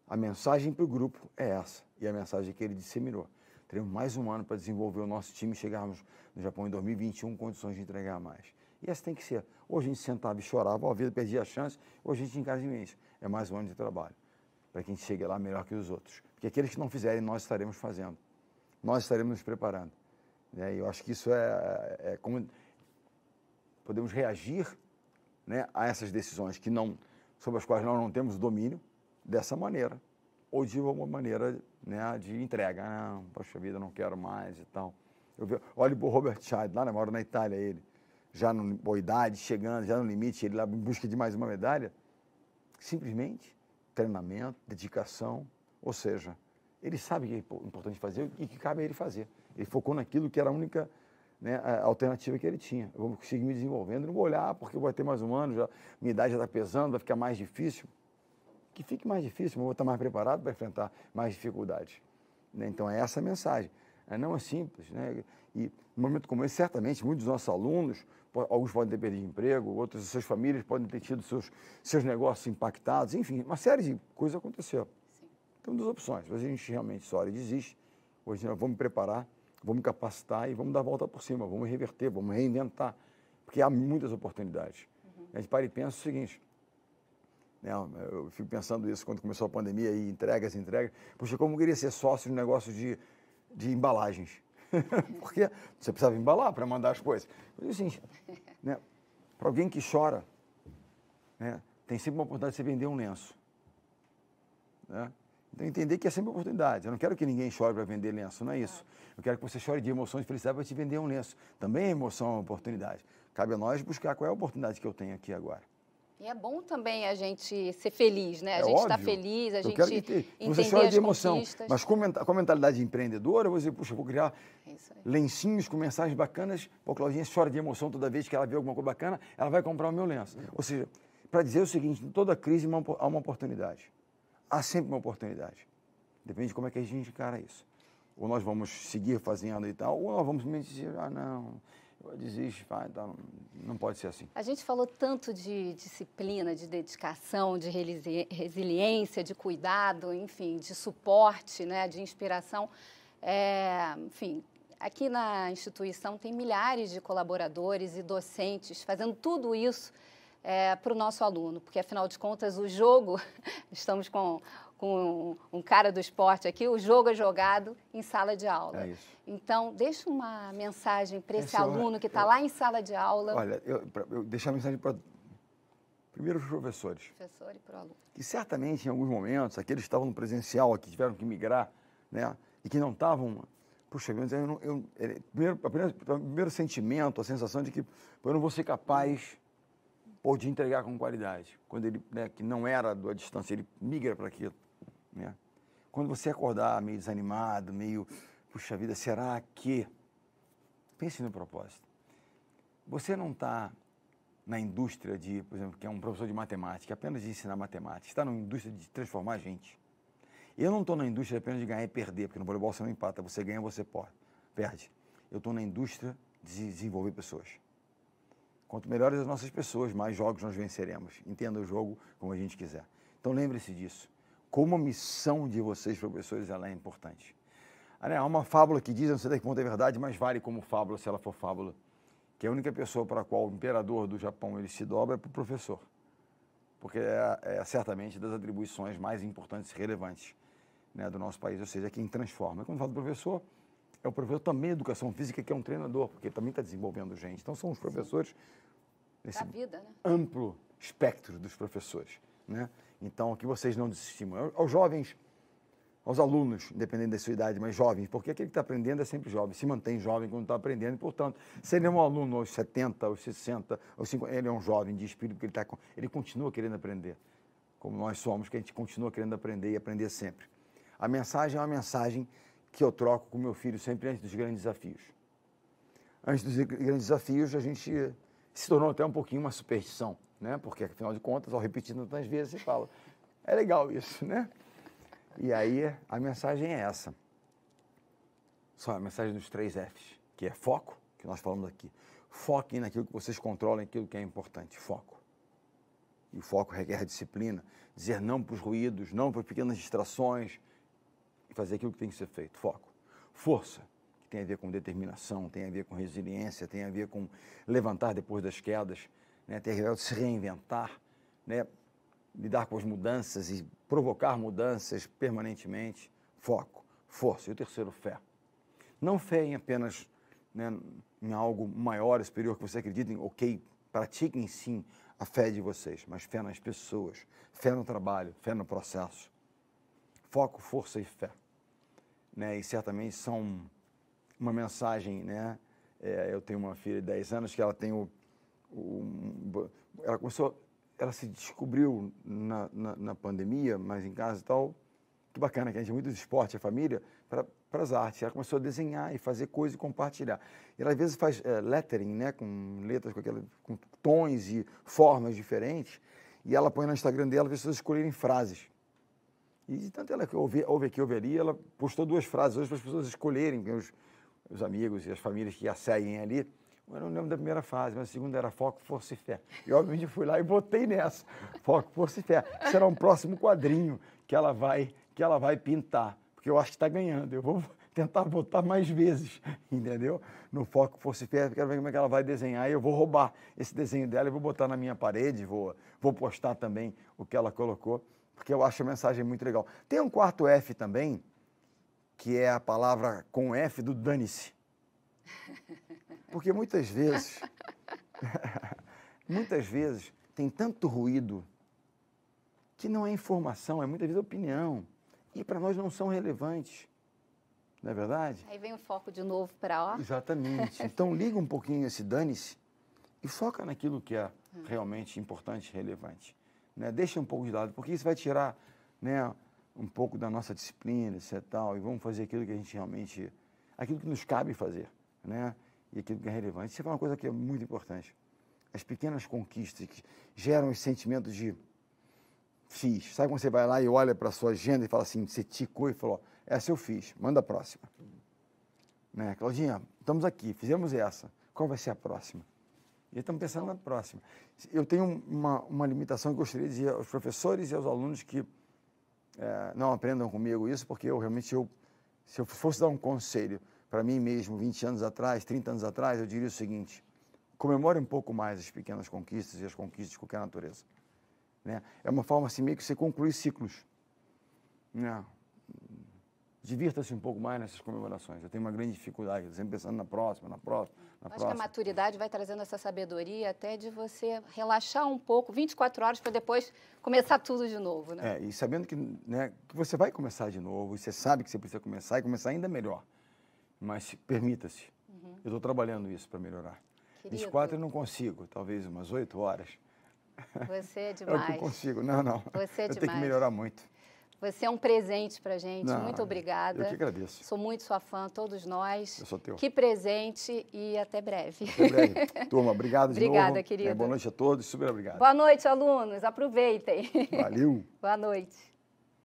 a mensagem para o grupo é essa, e a mensagem que ele disseminou. Teremos mais um ano para desenvolver o nosso time e chegarmos no Japão em 2021 com condições de entregar mais. E essa tem que ser. Hoje a gente sentava e chorava, a vida perdia a chance, hoje a gente encara isso. É mais um ano de trabalho, para que a gente chegue lá melhor que os outros. Porque aqueles que não fizerem, nós estaremos fazendo. Nós estaremos nos preparando. E eu acho que isso é como podemos reagir, né, a essas decisões sobre as quais nós não temos domínio, dessa maneira. Ou de uma maneira, né, de entrega. Não, poxa vida, não quero mais e tal. Olha o Robert Scheid, lá mora na Itália, ele, já na boa idade, chegando, já no limite, ele lá em busca de mais uma medalha. Simplesmente treinamento, dedicação, ou seja, ele sabe o que é importante fazer e que cabe a ele fazer. Ele focou naquilo que era a única, né, a alternativa que ele tinha. Eu vou conseguir me desenvolvendo, não vou olhar porque eu vou ter mais um ano, minha idade já está pesando, vai ficar mais difícil. Que fique mais difícil, mas eu vou estar mais preparado para enfrentar mais dificuldades. Né? Então, é essa a mensagem. Não é simples. Né? E num momento como esse, certamente, muitos dos nossos alunos, alguns podem ter perdido emprego, outros, suas famílias podem ter tido seus negócios impactados, enfim, uma série de coisas aconteceu. Sim. Então, duas opções. Hoje a gente realmente só desiste, hoje nós vamos me preparar, vamos me capacitar e vamos dar a volta por cima, vamos reverter, vamos reinventar, porque há muitas oportunidades. A gente para e pensa o seguinte, né, eu fico pensando isso quando começou a pandemia e entregas, puxa, como eu queria ser sócio de um negócio de embalagens, porque você precisava embalar para mandar as coisas. Eu digo assim, né, para alguém que chora, né, tem sempre uma oportunidade de você vender um lenço. Né? Então, entender que é sempre uma oportunidade. Eu não quero que ninguém chore para vender lenço, não é isso. Eu quero que você chore de emoção e felicidade para te vender um lenço. Também a emoção é uma oportunidade. Cabe a nós buscar qual é a oportunidade que eu tenho aqui agora. E é bom também a gente ser feliz, né? A gente está feliz, a gente entender você chora as de emoção, conquistas. mas com a mentalidade empreendedora, você, puxa, vou criar lencinhos com mensagens bacanas. Pô, Claudinha chora de emoção toda vez que ela vê alguma coisa bacana, ela vai comprar o meu lenço. Ou seja, para dizer o seguinte, em toda crise há uma oportunidade. Há sempre uma oportunidade. Depende de como é que a gente encara isso. Ou nós vamos seguir fazendo e tal, ou nós vamos dizer, não, eu desisto, então, não pode ser assim. A gente falou tanto de disciplina, de dedicação, de resiliência, de cuidado, enfim, de suporte, né, de inspiração. Enfim, aqui na instituição tem milhares de colaboradores e docentes fazendo tudo isso para o nosso aluno, porque, afinal de contas, o jogo, estamos com um cara do esporte aqui, o jogo é jogado em sala de aula. É isso. Então, deixa uma mensagem para esse aluno que está lá em sala de aula. Olha, eu deixar a mensagem para, primeiro, os professores. Professor e para o aluno. Que certamente, em alguns momentos, aqueles que estavam no presencial, que tiveram que migrar, né, e que não estavam... Puxa, primeiro sentimento, a sensação de que eu não vou ser capaz de entregar com qualidade. Quando ele, né, que não era da distância, ele migra para aquilo. Né? Quando você acordar meio desanimado, meio, puxa vida, será que... Pense no propósito. Você não está na indústria de, por exemplo, que é um professor de matemática, apenas de ensinar matemática, está na indústria de transformar gente. Eu não estou na indústria apenas de ganhar e perder, porque no voleibol você não empata, você ganha, você perde. Eu estou na indústria de desenvolver pessoas. Quanto melhores as nossas pessoas, mais jogos nós venceremos. Entenda o jogo como a gente quiser. Então lembre-se disso. Como a missão de vocês, professores, ela é importante. Há uma fábula que diz, não sei até que ponto é verdade, mas vale como fábula se ela for fábula, que a única pessoa para a qual o imperador do Japão ele se dobra é para o professor. Porque é certamente das atribuições mais importantes e relevantes, né, do nosso país, ou seja, quem transforma. Quando falo do professor, é o professor também de educação física, que é um treinador, porque ele também está desenvolvendo gente. Então, são os professores nesse vida, né? amplo espectro dos professores. Né? Então, que vocês não desestimam. Aos jovens, aos alunos, independente da sua idade, mas jovens, porque aquele que está aprendendo é sempre jovem, se mantém jovem quando está aprendendo, e, portanto, se ele é um aluno aos 70, aos 60, aos 50, ele é um jovem de espírito, porque ele continua querendo aprender, como nós somos, que a gente continua querendo aprender e aprender sempre. A mensagem é uma mensagem que eu troco com meu filho sempre antes dos grandes desafios. Antes dos grandes desafios, a gente se tornou até um pouquinho uma superstição, né? Porque, afinal de contas, ao repetir tantas vezes, você fala, é legal isso, né? E aí, a mensagem é essa. Só a mensagem dos 3 Fs, que é foco, que nós falamos aqui. Foquem naquilo que vocês controlam, naquilo que é importante. Foco. E o foco requer disciplina. Dizer não para os ruídos, não para pequenas distrações, e fazer aquilo que tem que ser feito. Foco. Força, que tem a ver com determinação, tem a ver com resiliência, tem a ver com levantar depois das quedas, né? Tem a ver com se reinventar, né? Lidar com as mudanças e provocar mudanças permanentemente. Foco, força. E o terceiro, fé. Não fé em apenas, né, em algo maior, superior que você acredita em, ok, pratiquem sim a fé de vocês, mas fé nas pessoas, fé no trabalho, fé no processo. Foco, força e fé. Né? E certamente são uma mensagem, né? Eu tenho uma filha de 10 anos que ela tem ela se descobriu na pandemia, mas em casa e tal, que bacana, que a gente é muito do esporte, a família, para as artes. Ela começou a desenhar e fazer coisas e compartilhar. E ela, às vezes, faz lettering, né, com letras, com tons e formas diferentes, e ela põe no Instagram dela as pessoas escolherem frases. E tanto ela que ouve aqui, ouve ali, ela postou 2 frases hoje para as pessoas escolherem, os amigos e as famílias que a seguem ali. Eu não lembro da primeira frase, mas a segunda era foco, força e fé. E, obviamente, eu fui lá e botei nessa. Foco, força e fé. Será um próximo quadrinho que ela vai pintar, porque eu acho que está ganhando. Eu vou tentar botar mais vezes, entendeu? No foco, força e fé, quero ver como é que ela vai desenhar e eu vou roubar esse desenho dela e vou botar na minha parede, vou postar também o que ela colocou, porque eu acho a mensagem muito legal. Tem um 4 F também, que é a palavra com F do dane-se. Porque muitas vezes tem tanto ruído que não é informação, é muitas vezes opinião. E para nós não são relevantes. Não é verdade? Aí vem o foco de novo para ó. Exatamente. Então liga um pouquinho esse dane-se e foca naquilo que é realmente importante e relevante. Né? Deixa um pouco de lado, porque isso vai tirar, né, um pouco da nossa disciplina, etc. E tal, e vamos fazer aquilo que a gente realmente... aquilo que nos cabe fazer, né? E aquilo que é relevante. Isso é uma coisa que é muito importante. As pequenas conquistas que geram esse sentimento de fiz. Sabe quando você vai lá e olha para a sua agenda e fala assim, você ticou e falou, essa eu fiz, manda a próxima. Né? Claudinha, estamos aqui, fizemos essa, qual vai ser a próxima? E estamos pensando na próxima. Eu tenho uma limitação que eu gostaria de dizer aos professores e aos alunos que não aprendam comigo isso, porque eu realmente, se eu fosse dar um conselho para mim mesmo, 20 anos atrás, 30 anos atrás, eu diria o seguinte: comemore um pouco mais as pequenas conquistas e as conquistas de qualquer natureza. Né? É uma forma assim meio que você concluir ciclos. Né? Divirta-se um pouco mais nessas comemorações. Eu tenho uma grande dificuldade, sempre pensando na próxima. Acho que a maturidade vai trazendo essa sabedoria até de você relaxar um pouco, 24 horas, para depois começar tudo de novo, né? E sabendo que, né, que você vai começar de novo, e você sabe que você precisa começar, e começar ainda melhor. Mas permita-se. Eu estou trabalhando isso para melhorar. Querido. 24 eu não consigo, talvez umas 8 horas. Você é demais. É o que eu consigo. Não. Você é demais. Eu tenho que melhorar muito. Você é um presente pra gente. Não, muito obrigada. Eu que agradeço. Sou muito sua fã, todos nós. Eu sou teu. Que presente e até breve. Até breve. Turma, obrigado de novo. Obrigada, querida. Boa noite a todos. Super obrigado. Boa noite, alunos. Aproveitem. Valeu. Boa noite.